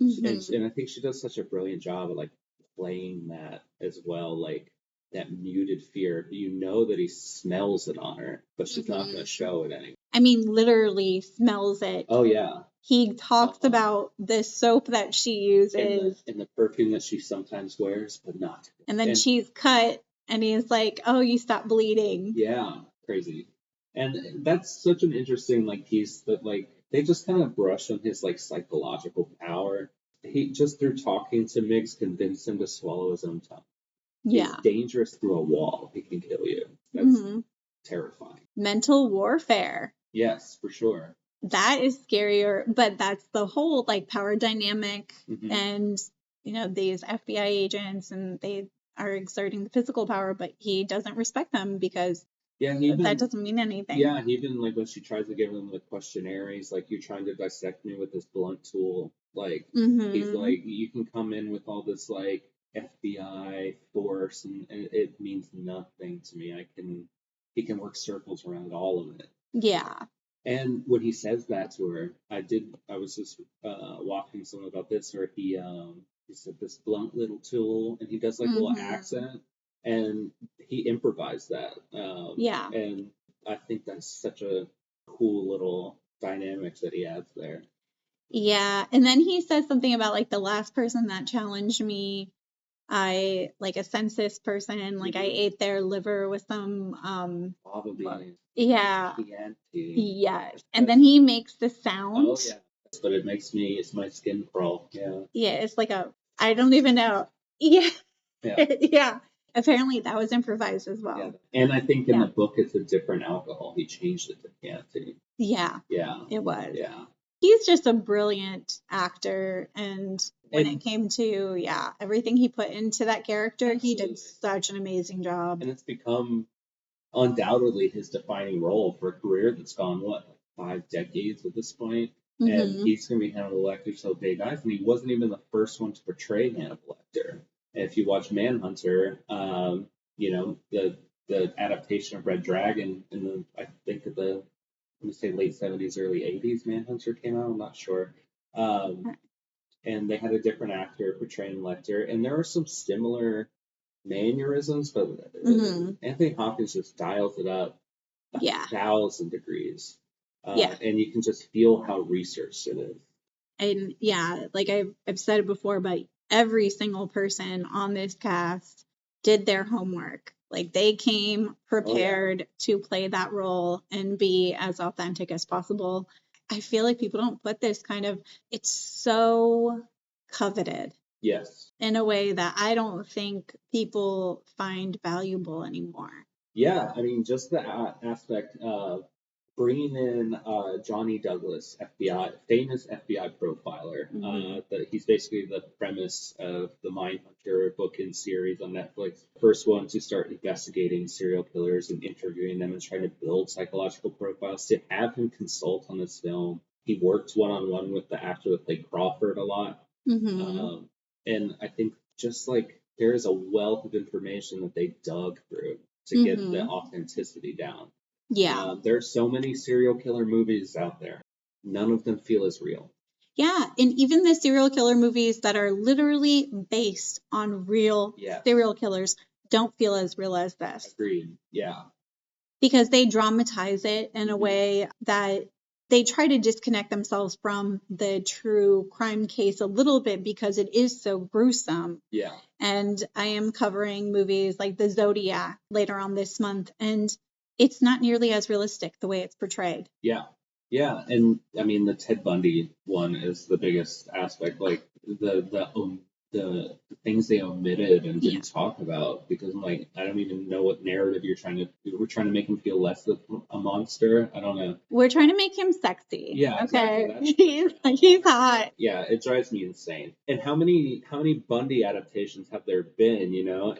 And I think she does such a brilliant job of like playing that as well, like that muted fear. You know that he smells it on her, but she's not going to show it anymore. I mean, literally smells it. Oh yeah. He talks about the soap that she uses and the perfume that she sometimes wears, but not. And then she's cut, and he's like, "Oh, you stopped bleeding." Yeah, crazy. And that's such an interesting like piece that like they just kind of brush on his like psychological power. He just through talking to Miggs convinced him to swallow his own tongue. Yeah. He's dangerous through a wall. He can kill you. That's terrifying. Mental warfare. Yes, for sure. That is scarier, but that's the whole like power dynamic, and these FBI agents, and they are exerting the physical power, but he doesn't respect them because that doesn't mean anything. Yeah, even like when she tries to give him the questionnaire, he's like, "You're trying to dissect me with this blunt tool." Like he's like, "You can come in with all this like FBI force, and it means nothing to me. He can work circles around all of it." Yeah. And when he says that to her, I was just watching something about this, where he said this blunt little tool, and he does like a little accent, and he improvised that. Yeah. And I think that's such a cool little dynamics that he adds there. Yeah, and then he says something about like the last person that challenged me, I like a census person, like I ate their liver with some Lava beans. yeah. Chianti. Yes. And then he makes the sound. Oh yeah. But it's my skin crawl. Yeah. Yeah, it's like I don't even know. Yeah. Yeah. Yeah. Apparently that was improvised as well. Yeah. And I think in the book it's a different alcohol. He changed it to Chianti. Yeah. Yeah. It was. Yeah. He's just a brilliant actor, and when it came to everything he put into that character, he did such an amazing job. And it's become undoubtedly his defining role for a career that's gone 5 decades at this point. And he's going to be Hannibal Lecter so big eyes, and he wasn't even the first one to portray Hannibal Lecter. And if you watch Manhunter, you know, the adaptation of Red Dragon in the, I think of the, let me say late 70s, early 80s, Manhunter came out, I'm not sure. And they had a different actor portraying Lecter, and there are some similar mannerisms, but Anthony Hopkins just dials it up 1,000 degrees. And you can just feel how researched it is. And like I've said it before, but every single person on this cast did their homework. Like they came prepared to play that role and be as authentic as possible. I feel like people don't put this it's so coveted. Yes. In a way that I don't think people find valuable anymore. Yeah, I mean, just the aspect of bringing in Johnny Douglas, famous FBI profiler. That he's basically the premise of the Mindhunter book and series on Netflix. First one to start investigating serial killers and interviewing them and trying to build psychological profiles. To have him consult on this film, he worked one-on-one with the actor that played Crawford a lot. And I think just like there is a wealth of information that they dug through to get the authenticity down. Yeah. There are so many serial killer movies out there. None of them feel as real. Yeah. And even the serial killer movies that are literally based on real serial killers don't feel as real as this. Agreed. Yeah. Because they dramatize it in a way that they try to disconnect themselves from the true crime case a little bit because it is so gruesome. Yeah. And I am covering movies like The Zodiac later on this month, and it's not nearly as realistic the way it's portrayed. Yeah. Yeah. And I mean, the Ted Bundy one is the biggest aspect, like the things they omitted and didn't talk about, because I'm like, I don't even know what narrative we're trying to make him feel less of a monster. I don't know. We're trying to make him sexy. Yeah. Okay. Exactly. He's hot. Yeah. It drives me insane. And how many Bundy adaptations have there been, you know?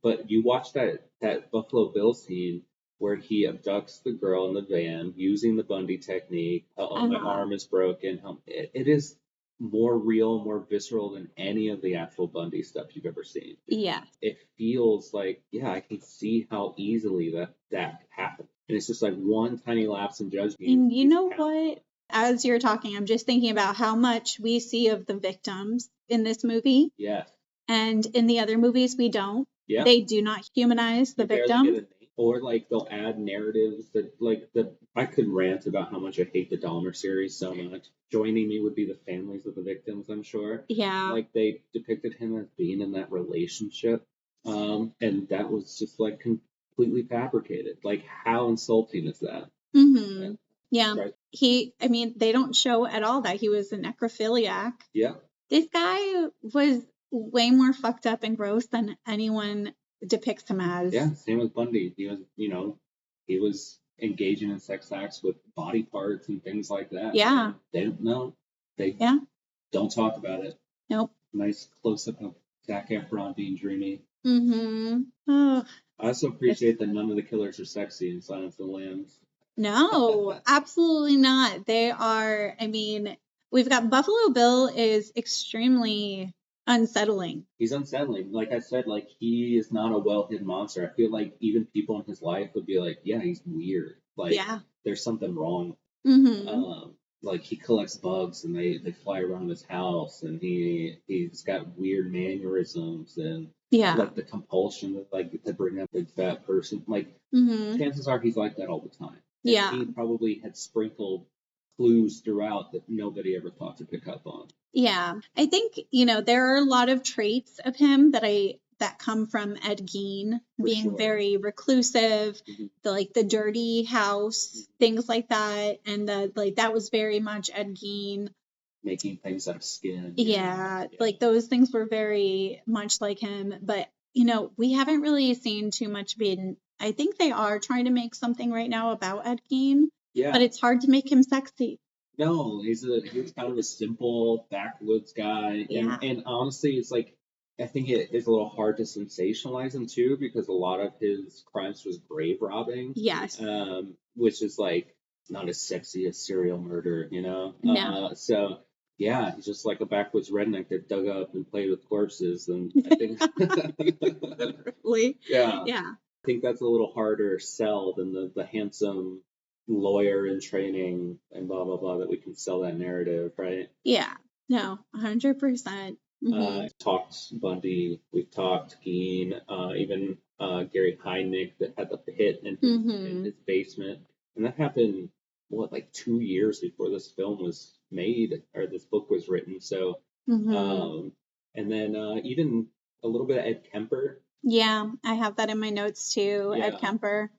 But you watch that Buffalo Bill scene where he abducts the girl in the van using the Bundy technique. My arm is broken. It is more real, more visceral than any of the actual Bundy stuff you've ever seen. Yeah. It feels like, I can see how easily that happened. And it's just like one tiny lapse in judgment. And you know what? As you're talking, I'm just thinking about how much we see of the victims in this movie. Yes. And in the other movies, we don't. Yeah. They do not humanize the victim. Or like they'll add narratives that I could rant about how much I hate the Dahmer series so much. Joining me would be the families of the victims, I'm sure. Yeah. Like they depicted him as being in that relationship. And that was just like completely fabricated. Like how insulting is that? Mm-hmm. Yeah. Right. They don't show at all that he was a necrophiliac. Yeah. This guy was way more fucked up and gross than anyone depicts him as. Yeah, same with Bundy. He was engaging in sex acts with body parts and things like that. Yeah. They don't know. They don't talk about it. Nope. Nice close up of Zac Efron being dreamy. Mm-hmm. Oh. I also appreciate that none of the killers are sexy in Silence of the Lambs. No, absolutely not. They are, we've got Buffalo Bill is extremely unsettling. He's unsettling. Like I said, like he is not a well-hidden monster. I feel like even people in his life would be like, yeah, he's weird. Like there's something wrong. Mm-hmm. Like he collects bugs and they fly around his house, and he's got weird mannerisms and like the compulsion to bring up a fat person. Like chances are he's like that all the time. And he probably had sprinkled clues throughout that nobody ever thought to pick up on. Yeah, I think, you know, there are a lot of traits of him that come from Ed Gein being sure. very reclusive, the dirty house, things like that, and that was very much Ed Gein. Making things out of skin. Yeah, like those things were very much like him, but you know, we haven't really seen too much being. I think they are trying to make something right now about Ed Gein, Yeah. but it's hard to make him sexy. No, he's kind of a simple backwoods guy, Yeah. and honestly, it's like I think it is a little hard to sensationalize him too because a lot of his crimes was grave robbing. Yes. Which is like not as sexy as serial murder, you know. No. So yeah, he's just like a backwoods redneck that dug up and played with corpses, and I think Literally. yeah, Yeah. I think that's a little harder sell than the handsome lawyer in training and blah blah blah that we can sell that narrative, right? Yeah. No, 100%. Talked Bundy, we've talked Gein, even Gary Heidnik that had the pit in his basement, and that happened like 2 years before this film was made or this book was written. So, and then even a little bit of Ed Kemper. Yeah, I have that in my notes too. Yeah. Ed Kemper.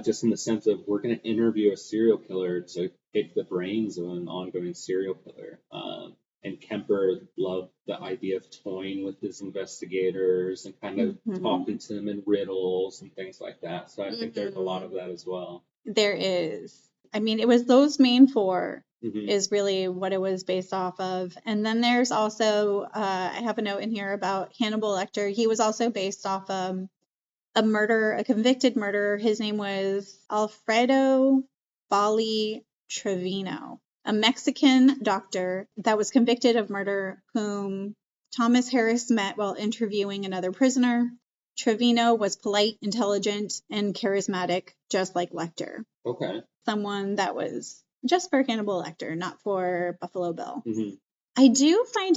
Just in the sense of we're going to interview a serial killer to pick the brains of an ongoing serial killer. And Kemper loved the idea of toying with his investigators and kind of talking to them in riddles and things like that. So I think there's a lot of that as well. There is. I mean, it was those main four is really what it was based off of. And then there's also, I have a note in here about Hannibal Lecter. He was also based off a convicted murderer. His name was Alfredo Ballí Treviño, a Mexican doctor that was convicted of murder whom Thomas Harris met while interviewing another prisoner. Treviño was polite, intelligent, and charismatic, just like Lecter. Okay. Someone that was just for Hannibal Lecter, not for Buffalo Bill. I do find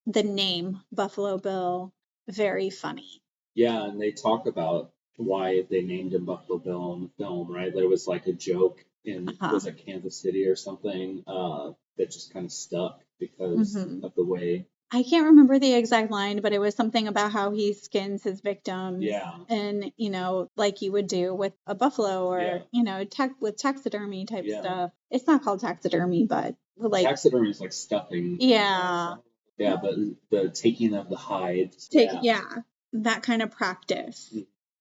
the name Buffalo Bill very funny. Yeah, and they talk about why they named him Buffalo Bill in the film, right? That it was like a joke in was it Kansas City or something that just kind of stuck because of the way. I can't remember the exact line, but it was something about how he skins his victims. Yeah. And, you know, like you would do with a buffalo or, you know, with taxidermy type stuff. It's not called taxidermy, but like. Taxidermy is like stuffing. Yeah. Yeah, but the taking of the hide. That kind of practice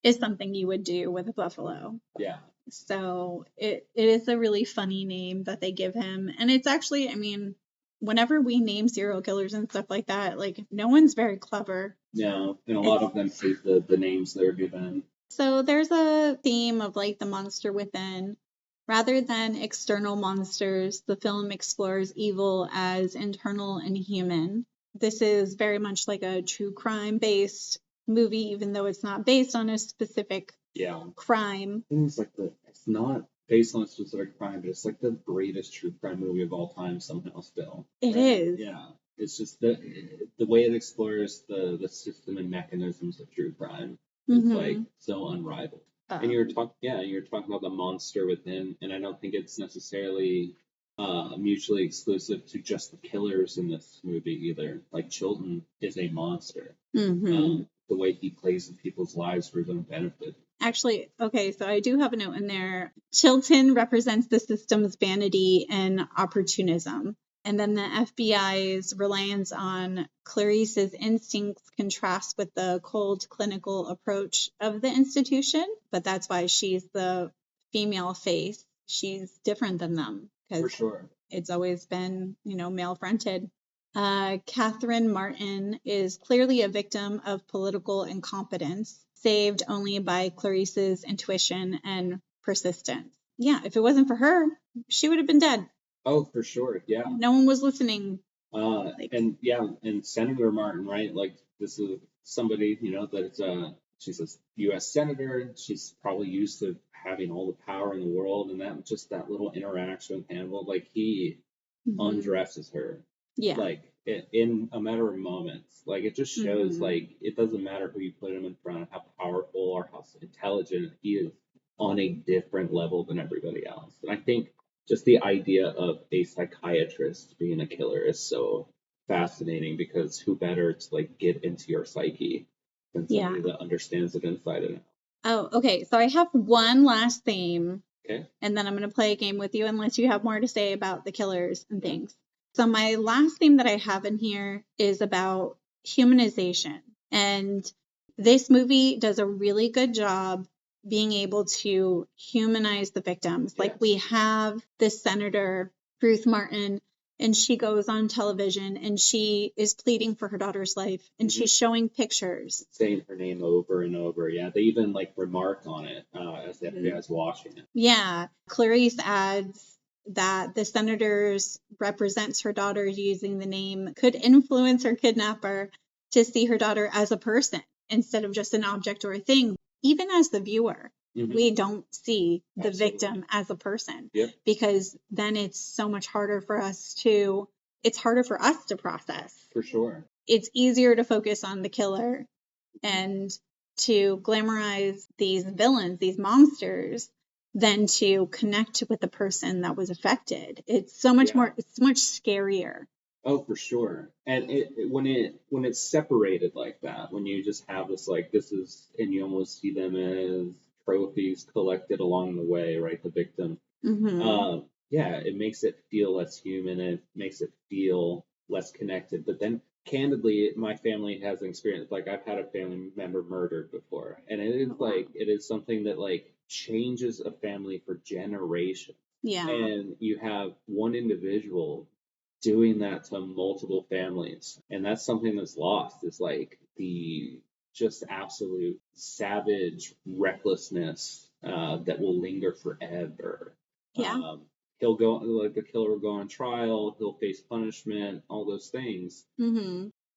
is something you would do with a buffalo. Yeah. So it is a really funny name that they give him. And it's actually, I mean, whenever we name serial killers and stuff like that, like no one's very clever. No, and a lot of them hate the names they're given. So there's a theme of like the monster within. Rather than external monsters, the film explores evil as internal and human. This is very much like a true crime based movie, even though it's not based on a specific crime. It's like it's not based on a specific crime, but it's like the greatest true crime movie of all time somehow still. It is. Yeah. It's just the way it explores the system and mechanisms of true crime is like so unrivaled. And you're talking about the monster within, and I don't think it's necessarily mutually exclusive to just the killers in this movie either. Like Chilton is a monster. The way he plays in people's lives for his own benefit. Actually, okay, so I do have a note in there. Chilton represents the system's vanity and opportunism. And then the FBI's reliance on Clarice's instincts contrasts with the cold clinical approach of the institution. But that's why she's the female face. She's different than them. For sure. It's always been, you know, male fronted. Catherine Martin is clearly a victim of political incompetence, saved only by Clarice's intuition and persistence. Yeah, if it wasn't for her, she would have been dead. Oh, for sure, yeah. No one was listening. And Senator Martin, right? Like, this is somebody, you know, that she's a U.S. senator. She's probably used to having all the power in the world, and that little interaction with Hannibal, like, he undresses her. Yeah. Like, in a matter of moments. Like, it just shows, like, it doesn't matter who you put him in front of, how powerful or how intelligent he is on a different level than everybody else. And I think just the idea of a psychiatrist being a killer is so fascinating, because who better to like get into your psyche than somebody that understands it inside and out. Oh, okay. So I have one last theme. Okay. And then I'm going to play a game with you unless you have more to say about the killers and things. So my last theme that I have in here is about humanization. And this movie does a really good job being able to humanize the victims. Like we have this Senator, Ruth Martin, and she goes on television and she is pleading for her daughter's life and she's showing pictures. Saying her name over and over. Yeah, they even like remark on it as the FBI is watching it. Yeah. Clarice adds that the Senator's represents her daughter using the name could influence her kidnapper to see her daughter as a person instead of just an object or a thing. Even as the viewer, we don't see the victim as a person because then it's so much harder for us to, it's harder for us to process. For sure. It's easier to focus on the killer and to glamorize these villains, these monsters, than to connect with the person that was affected. It's so much more, it's much scarier. Oh, for sure. And when it's separated like that, when you just have this like this is, and you almost see them as trophies collected along the way, right? The victim. It makes it feel less human. It makes it feel less connected. But then, candidly, my family has an experience. Like I've had a family member murdered before, and it is it is something that like changes a family for generations. Yeah. And you have one individual doing that to multiple families, and that's something that's lost, is like the just absolute savage recklessness that will linger forever. He'll go, like the killer will go on trial, he'll face punishment, all those things.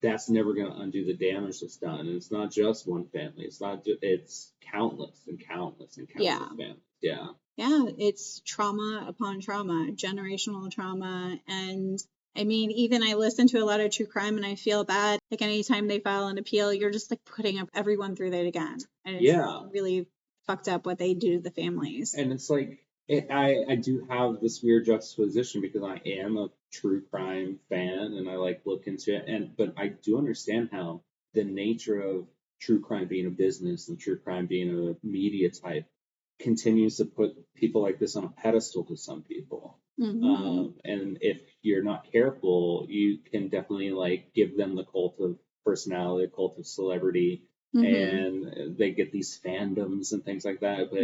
That's never going to undo the damage that's done. And it's not just one family, it's not it's countless and countless and countless families. Yeah, it's trauma upon trauma, generational trauma. And I mean, even I listen to a lot of true crime and I feel bad. Like anytime they file an appeal, you're just like putting up everyone through that again. And it's really fucked up what they do to the families. And it's like, I do have this weird juxtaposition because I am a true crime fan and I like look into it. But I do understand how the nature of true crime being a business and true crime being a media type continues to put people like this on a pedestal to some people. And if you're not careful, you can definitely like give them the cult of personality, the cult of celebrity, and they get these fandoms and things like that. But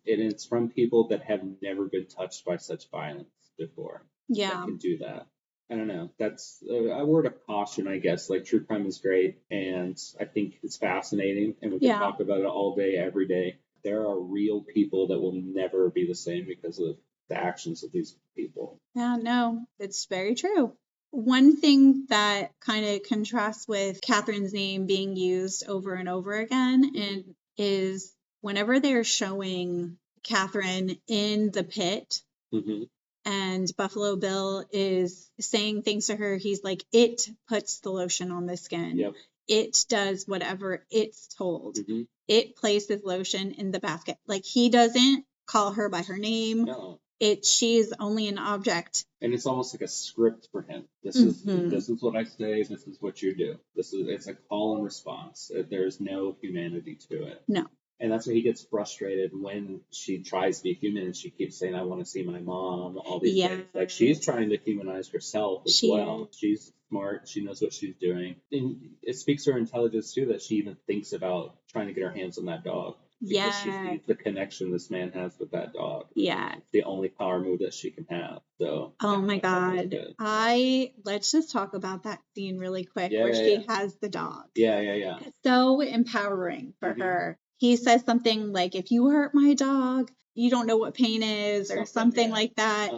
it's from people that have never been touched by such violence before. That can do that. I don't know. That's a word of caution, I guess. Like true crime is great, and I think it's fascinating, and we can talk about it all day, every day. There are real people that will never be the same because of the actions of these people. Yeah, no, it's very true. One thing that kind of contrasts with Catherine's name being used over and over again is whenever they're showing Catherine in the pit and Buffalo Bill is saying things to her, he's like, it puts the lotion on the skin. It does whatever it's told. It places lotion in the basket. Like he doesn't call her by her name. No. She's only an object. And it's almost like a script for him. This is what I say, this is what you do. It's a call and response. There's no humanity to it. No. And that's why he gets frustrated when she tries to be human and she keeps saying, I want to see my mom, all these things. Like she's trying to humanize herself as well. She's smart. She knows what she's doing. And it speaks to her intelligence too, that she even thinks about trying to get her hands on that dog. Because she sees the connection this man has with that dog. It's the only power move that she can have. So oh my God. Let's just talk about that scene really quick where she has the dog. It's so empowering for her. He says something like, if you hurt my dog, you don't know what pain is, or something like that.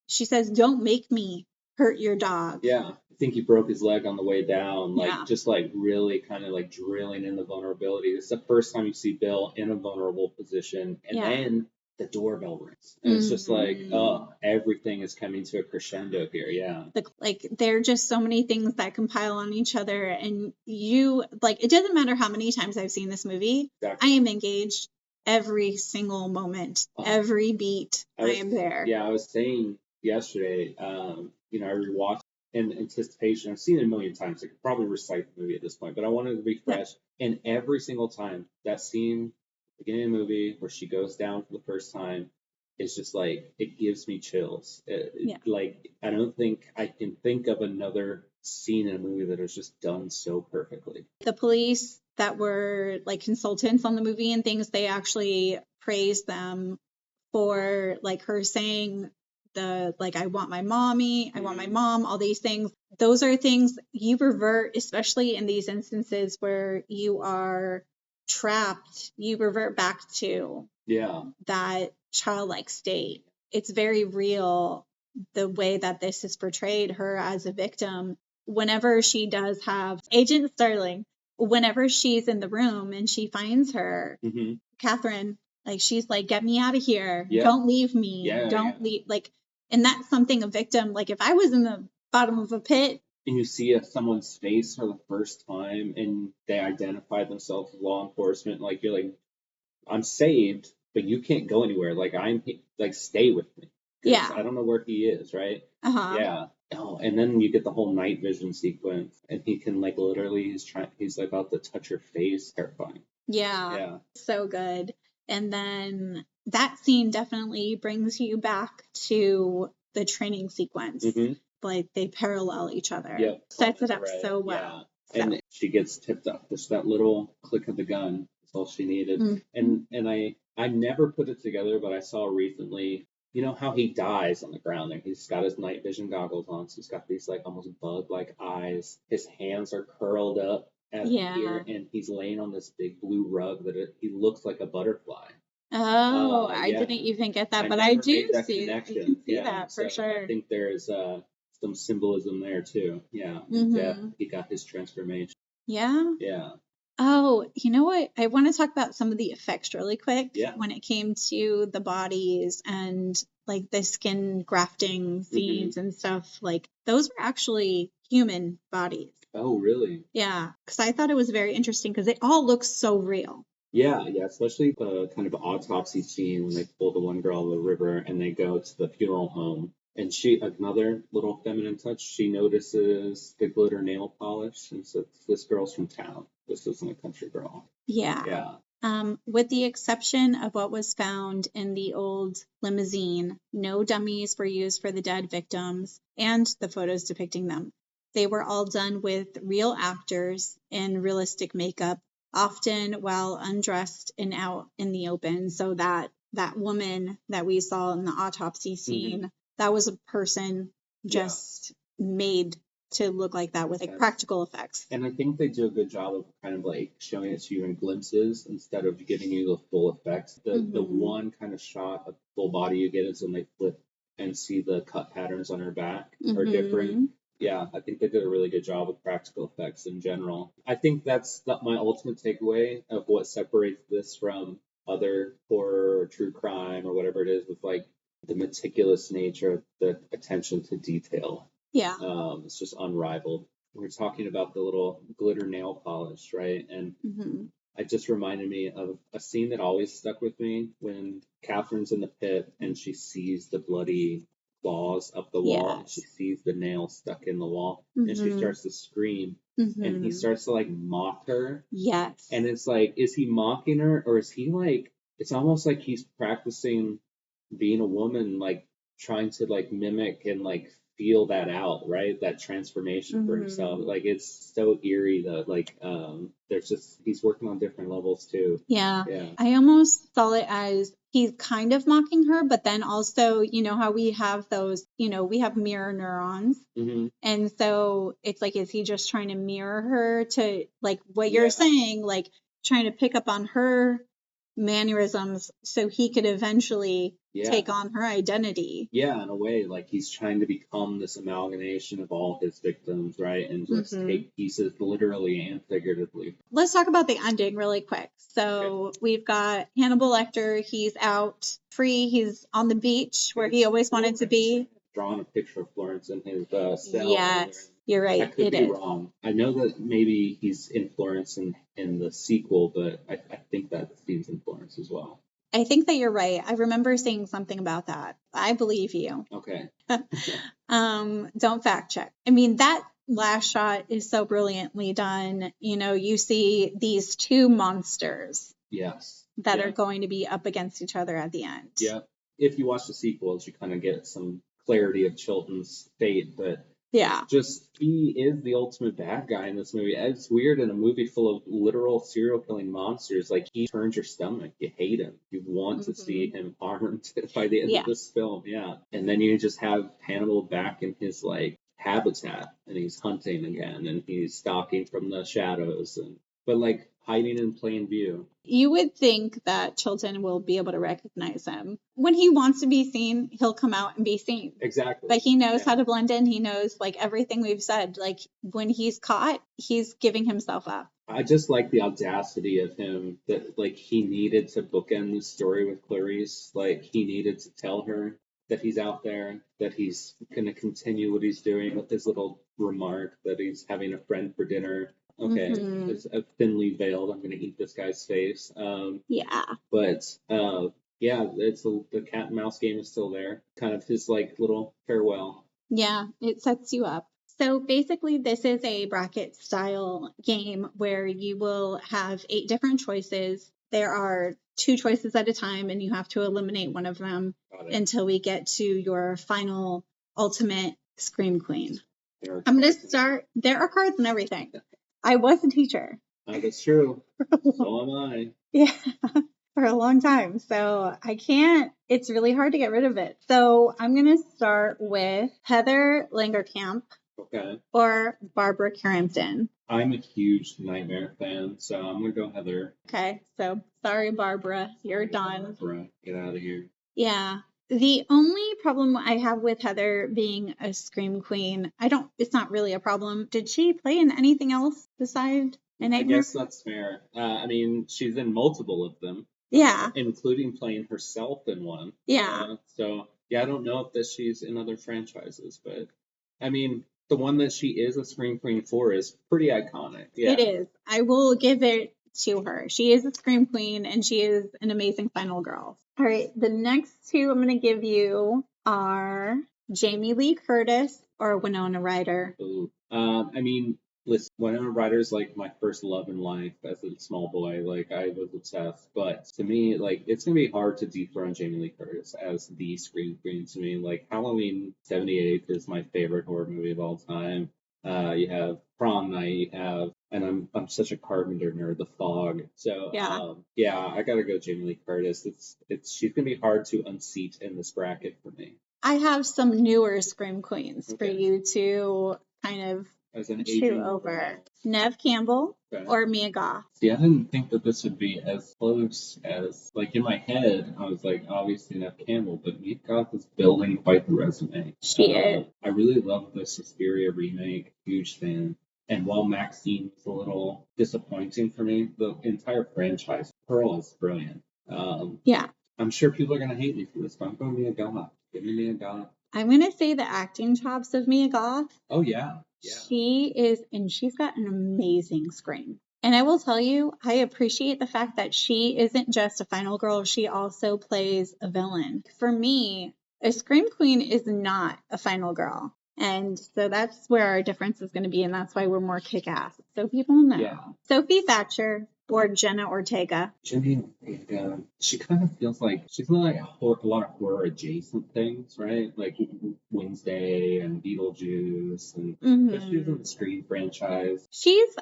She says, don't make me hurt your dog. I think he broke his leg on the way down, just like really kind of like drilling in the vulnerability. It's the first time you see Bill in a vulnerable position, and then the doorbell rings, and it's just like, oh, everything is coming to a crescendo here. Like there are just so many things that compile on each other, and you like, it doesn't matter how many times I've seen this movie, I am engaged every single moment, every beat. I am there. Yeah, I was saying yesterday, I rewatched in anticipation. I've seen it a million times. I could probably recite the movie at this point, but I wanted to refresh. Yeah. And every single time, that scene, beginning of the movie, where she goes down for the first time, it's just like, it gives me chills. Like, I don't think I can think of another scene in a movie that is just done so perfectly. The police that were like consultants on the movie and things, they actually praised them for like her saying I want my mommy, I want my mom, all these things. Those are things you revert, especially in these instances where you are trapped, you revert back to that childlike state. It's very real, the way that this is portrayed, her as a victim. Whenever she does have Agent Starling, whenever she's in the room and she finds her, Catherine, like, she's like, get me out of here. Don't leave me. Don't leave. Like, and that's something a victim, like, if I was in the bottom of a pit and you see someone's face for the first time and they identify themselves as law enforcement, like, you're like, I'm saved, but you can't go anywhere. Like, stay with me. Yeah. I don't know where he is, right? Yeah. Oh, and then you get the whole night vision sequence, and he can, like, literally, he's about to touch her face. Terrifying. Yeah. So good. And then that scene definitely brings you back to the training sequence. Like, they parallel each other. Yep. Sets it up so well. Yeah. And she gets tipped up. Just that little click of the gun. That's all she needed. And I never put it together, but I saw recently, you know how he dies on the ground there? He's got his night vision goggles on, so he's got these, like, almost bug-like eyes. His hands are curled up at here, and he's laying on this big blue rug that he looks like a butterfly. Oh, I didn't even get that, but I do see that. I can see that for sure. I think there's some symbolism there too. Yeah. He got his transformation. Yeah. Yeah. Oh, you know what? I want to talk about some of the effects really quick. Yeah. When it came to the bodies and, like, the skin grafting scenes and stuff, like, those were actually human bodies. Oh, really? Yeah, because I thought it was very interesting because it all looks so real. Yeah, especially the kind of autopsy scene when they pull the one girl out of the river and they go to the funeral home. And another little feminine touch, she notices the glitter nail polish and says, this girl's from town. This isn't a country girl. Yeah. With the exception of what was found in the old limousine, no dummies were used for the dead victims and the photos depicting them. They were all done with real actors in realistic makeup, often while undressed and out in the open. So that woman that we saw in the autopsy scene, that was a person just made to look like that with, like, practical effects. And I think they do a good job of kind of, like, showing it to you in glimpses instead of giving you the full effects. The one kind of shot of full body you get is when they flip and see the cut patterns on her back are different. Yeah, I think they did a really good job with practical effects in general. I think that's my ultimate takeaway of what separates this from other horror or true crime or whatever it is, with, like, the meticulous nature of the attention to detail. Yeah. It's just unrivaled. We're talking about the little glitter nail polish, right? And it just reminded me of a scene that always stuck with me when Catherine's in the pit and she sees the bloody claws up the wall and she sees the nail stuck in the wall and she starts to scream and he starts to, like, mock her. Yes. And it's like, is he mocking her, or is he, like, it's almost like he's practicing being a woman, like, trying to, like, mimic and, like, feel that out, right? That transformation for himself. Like, it's so eerie that, like, there's just, he's working on different levels too. Yeah. I almost saw it as he's kind of mocking her, but then also, you know how we have those, we have mirror neurons. And so it's like, is he just trying to mirror her to, like, what you're saying, like, trying to pick up on her mannerisms so he could eventually take on her identity. Yeah, in a way, like, he's trying to become this amalgamation of all his victims, right? And just take pieces literally and figuratively. Let's talk about the ending really quick. So we've got Hannibal Lecter. He's out free. He's on the beach where he always wanted to be. drawn a picture of Florence in his cell. Yes, you're right. I could it be is. wrong. I know that maybe he's in Florence in the sequel, but I think that scene's in Florence as well. I think that you're right. I remember saying something about that. I believe you. Okay. Don't fact check. I mean, that last shot is so brilliantly done. You know, you see these two monsters Yes. that are going to be up against each other at the end. Yeah. If you watch the sequels, you kind of get some clarity of Chilton's fate, but yeah, just he is the ultimate bad guy in this movie. It's weird in a movie full of literal serial killing monsters. Like, he turns your stomach. You hate him. You want to see him harmed by the end of this film. Yeah. And then you just have Hannibal back in his like habitat, and he's hunting again, and he's stalking from the shadows, but like hiding in plain view. You would think that Chilton will be able to recognize him. When he wants to be seen, he'll come out and be seen. Exactly. But he knows how to blend in. He knows like everything we've said. Like when he's caught, he's giving himself up. I just like the audacity of him that like he needed to bookend the story with Clarice. Like he needed to tell her that he's out there, that he's going to continue what he's doing with his little remark that he's having a friend for dinner. Okay, it's thinly veiled. I'm going to eat this guy's face. Yeah. But yeah, it's the cat and mouse game is still there. Kind of his like little farewell. Yeah, it sets you up. So basically, this is a bracket style game where you will have 8 different choices. There are 2 choices at a time, and you have to eliminate one of them until we get to your final ultimate Scream Queen. I'm going to start. There are cards and everything. I was a teacher. That's true. So am I. Yeah, for a long time. So I can't, it's really hard to get rid of it. So I'm going to start with Heather Langenkamp. Okay. Or Barbara Carrington. I'm a huge Nightmare fan, so I'm going to go Heather. Okay, so sorry, Barbara. You're done. Barbara, get out of here. Yeah. The only problem I have with Heather being a Scream Queen, it's not really a problem. Did she play in anything else besides A Nightmare? I guess that's fair. I mean, she's in multiple of them. Yeah. Including playing herself in one. Yeah. So, yeah, I don't know if she's in other franchises, but, I mean, the one that she is a Scream Queen for is pretty iconic. Yeah. It is. I will give it to her. She is a Scream Queen, and she is an amazing final girl. All right, the next 2 I'm going to give you are Jamie Lee Curtis or Winona Ryder. Ooh. I mean, listen, Winona Ryder's like my first love in life as a small boy. Like, I was obsessed. But to me, like, it's going to be hard to dethrone Jamie Lee Curtis as the Scream Queen to me. Like, Halloween 78 is my favorite horror movie of all time. You have Prom Night, you have, and I'm such a Carpenter nerd, The Fog. So yeah, I gotta go Jamie Lee Curtis. She's gonna be hard to unseat in this bracket for me. I have some newer Scream Queens for you to kind of chew over. Neve Campbell or Mia Goth. See, I didn't think that this would be as close as, like, in my head, I was like, obviously Neve Campbell, but Mia Goth is building quite the resume. She is. I really love the Suspiria remake. Huge fan. And while Maxine was a little disappointing for me, the entire franchise, Pearl is brilliant. Yeah. I'm sure people are going to hate me for this, but I'm going Mia Goth. Give me Mia Goth. I'm going to say the acting chops of Mia Goth. Oh, yeah. She is, and she's got an amazing scream. And I will tell you, I appreciate the fact that she isn't just a final girl. She also plays a villain. For me, a Scream Queen is not a final girl. And so that's where our difference is going to be, and that's why we're more kick-ass. So people know. Yeah. Sophie Thatcher or Jenna Ortega. Jenna Ortega, she kind of feels like she's in like a lot of horror-adjacent things, right? Like Wednesday and Beetlejuice, and but she's in the Scream franchise.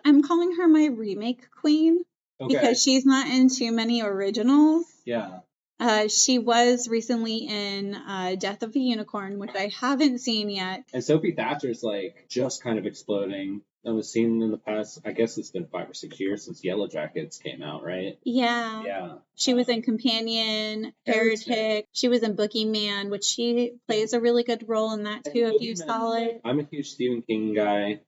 I'm calling her my remake queen because she's not in too many originals. Yeah. She was recently in Death of a Unicorn, which I haven't seen yet. And Sophie Thatcher's like just kind of exploding. I was seen in the past, I guess it's been 5 or 6 years since Yellow Jackets came out, right? Yeah. Yeah. She was in Companion, Heretic. She was in Boogeyman, which she plays a really good role in that too, if you saw it. I'm a huge Stephen King guy.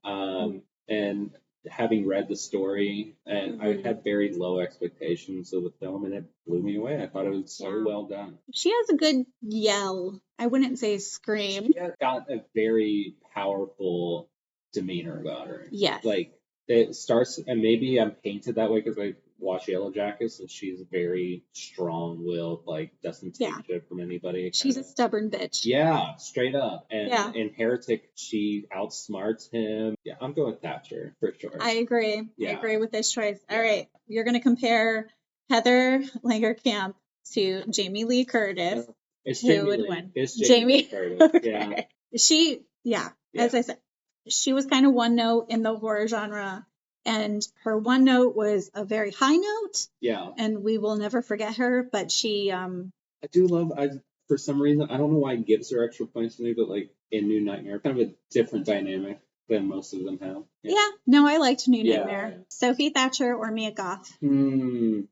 And having read the story, and I had very low expectations of the film, and it blew me away. I thought it was so well done. She has a good yell. I wouldn't say scream. She has got a very powerful demeanor about her. Yes. Like, it starts, and maybe I'm painted that way because I watch Yellow Jackets, and she's very strong-willed, like, doesn't take shit from anybody. She's a stubborn bitch. Yeah, straight up. And in Heretic, she outsmarts him. Yeah, I'm going with Thatcher, for sure. I agree. Yeah. I agree with this choice. All right. You're going to compare Heather Langenkamp to Jamie Lee Curtis. It's Who Jamie would Lee. win? It's Jamie Lee Curtis. Okay. As I said, she was kind of one note in the horror genre. And her one note was a very high note. Yeah. And we will never forget her. But she... I do love... For some reason, I don't know why it gives her extra points to me, but like in New Nightmare, kind of a different dynamic than most of them have. No, I liked New Nightmare. Sophie Thatcher or Mia Goth? Killing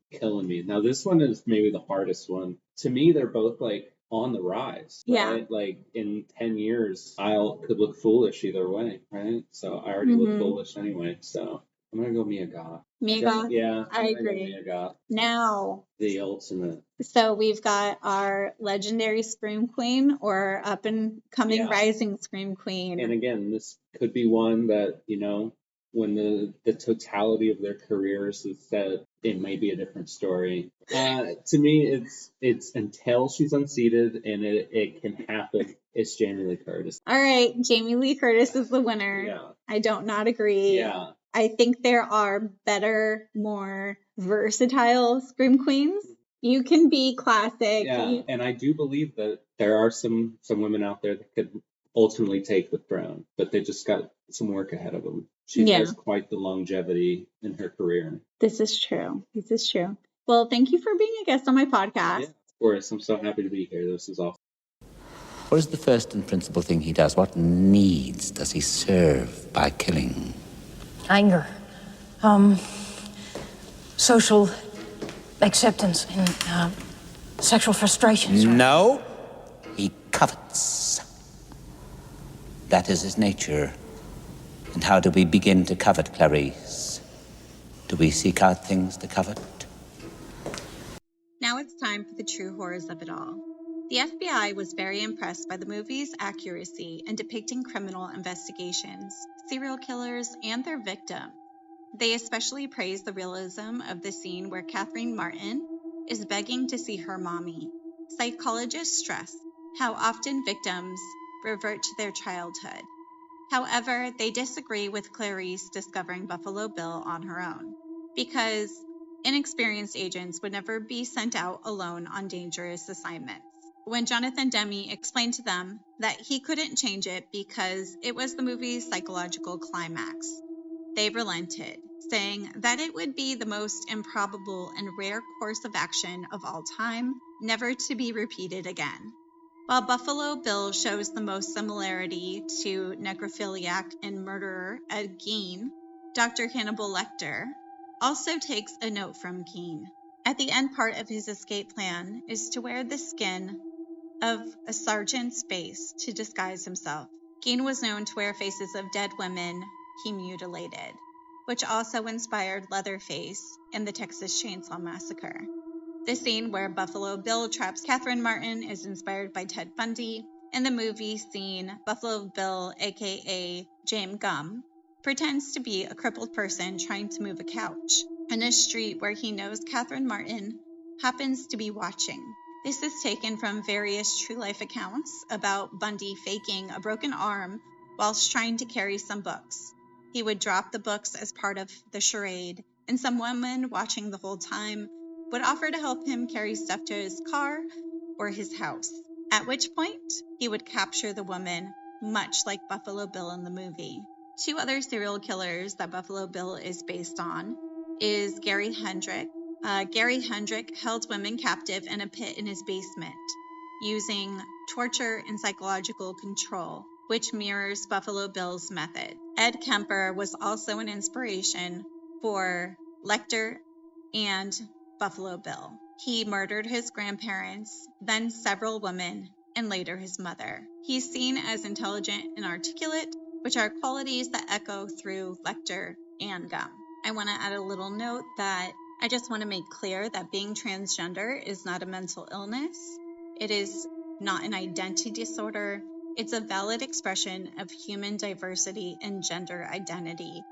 me. Now, this one is maybe the hardest one. To me, they're both like on the rise. Right? Like in 10 years, I could look foolish either way, right? So I already look foolish anyway. So I'm going to go Mia Goth. Mia Goth? Yeah, I agree. Mia Goth. Now, the ultimate. So we've got our legendary Scream Queen or up and coming rising Scream Queen. And again, this could be one that, you know, when the totality of their careers is set, it may be a different story. To me, it's until she's unseated and it can happen. It's Jamie Lee Curtis. All right, Jamie Lee Curtis is the winner. Yeah. I don't not agree. Yeah. I think there are better, more versatile Scream Queens. You can be classic. Yeah, and I do believe that there are some women out there that could ultimately take the throne, but they just got some work ahead of them. She has quite the longevity in her career. This is true. This is true. Well, thank you for being a guest on my podcast. Yeah, of course. I'm so happy to be here. This is awesome. What is the first and principal thing he does? What needs does he serve by killing? Anger. Social acceptance and sexual frustrations. No, he covets. That is his nature. And how do we begin to covet, Clarice? Do we seek out things to covet? Now it's time for the true horrors of it all. The FBI was very impressed by the movie's accuracy in depicting criminal investigations, serial killers, and their victims. They especially praised the realism of the scene where Catherine Martin is begging to see her mommy. Psychologists stress how often victims revert to their childhood. However, they disagree with Clarice discovering Buffalo Bill on her own, because inexperienced agents would never be sent out alone on dangerous assignments. When Jonathan Demme explained to them that he couldn't change it because it was the movie's psychological climax, they relented, saying that it would be the most improbable and rare course of action of all time, never to be repeated again. While Buffalo Bill shows the most similarity to necrophiliac and murderer Ed Gein, Dr. Hannibal Lecter also takes a note from Gein. At the end part of his escape plan is to wear the skin of a sergeant's face to disguise himself. Gein was known to wear faces of dead women he mutilated, which also inspired Leatherface in the Texas Chainsaw Massacre. The scene where Buffalo Bill traps Catherine Martin is inspired by Ted Bundy. In the movie scene, Buffalo Bill, aka James Gum, pretends to be a crippled person trying to move a couch in a street where he knows Catherine Martin happens to be watching. This is taken from various true-life accounts about Bundy faking a broken arm whilst trying to carry some books. He would drop the books as part of the charade, and some woman watching the whole time would offer to help him carry stuff to his car or his house, at which point he would capture the woman, much like Buffalo Bill in the movie. Two other serial killers that Buffalo Bill is based on is Gary Hendrick. Gary Hendrick held women captive in a pit in his basement, using torture and psychological control, which mirrors Buffalo Bill's method. Ed Kemper was also an inspiration for Lecter and Buffalo Bill. He murdered his grandparents, then several women, and later his mother. He's seen as intelligent and articulate, which are qualities that echo through Lecter and gum. I want to add a little note that I just want to make clear that being transgender is not a mental illness. It is not an identity disorder. It's a valid expression of human diversity and gender identity.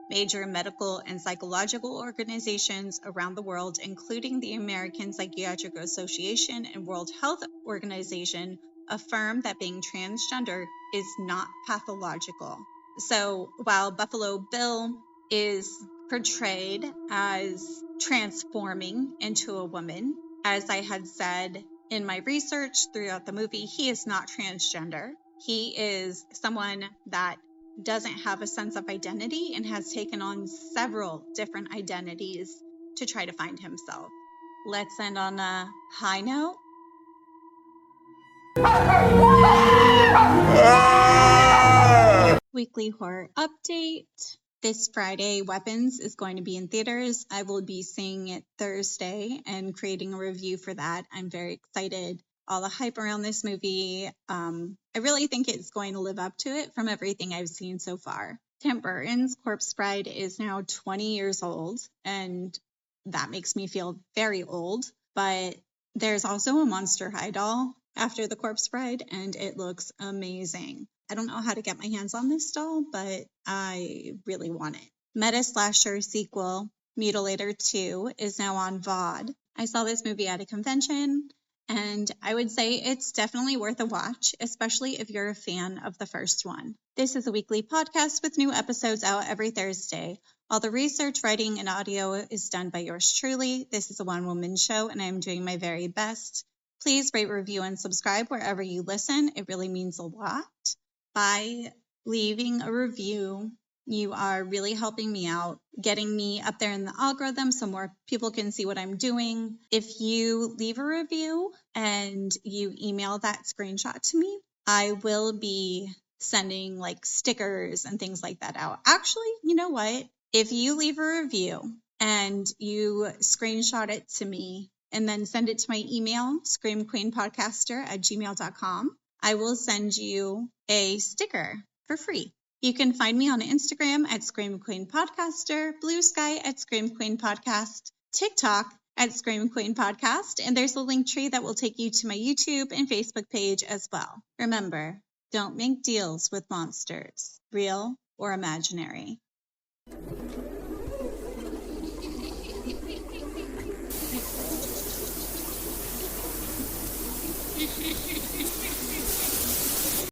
Major medical and psychological organizations around the world, including the American Psychiatric Association and World Health Organization, affirm that being transgender is not pathological. So while Buffalo Bill is portrayed as transforming into a woman, as I had said in my research throughout the movie, he is not transgender. He is someone that doesn't have a sense of identity and has taken on several different identities to try to find himself. Let's end on a high note. Weekly horror update. This Friday, Weapons is going to be in theaters. I will be seeing it Thursday and creating a review for that. I'm very excited. All the hype around this movie. I really think it's going to live up to it from everything I've seen so far. Tim Burton's Corpse Bride is now 20 years old, and that makes me feel very old. But there's also a Monster High doll after the Corpse Bride, and it looks amazing. I don't know how to get my hands on this doll, but I really want it. Meta Slasher sequel, Mutilator 2, is now on VOD. I saw this movie at a convention, and I would say it's definitely worth a watch, especially if you're a fan of the first one. This is a weekly podcast with new episodes out every Thursday. All the research, writing, and audio is done by yours truly. This is a one-woman show, and I'm doing my very best. Please rate, review, and subscribe wherever you listen. It really means a lot. By leaving a review, you are really helping me out, getting me up there in the algorithm so more people can see what I'm doing. If you leave a review and you email that screenshot to me, I will be sending like stickers and things like that out. Actually, you know what? If you leave a review and you screenshot it to me and then send it to my email, screamqueenpodcaster@gmail.com, I will send you a sticker for free. You can find me on Instagram at Scream Queen Podcaster, Blue Sky at Scream Queen Podcast, TikTok at Scream Queen Podcast, and there's a link tree that will take you to my YouTube and Facebook page as well. Remember, don't make deals with monsters, real or imaginary.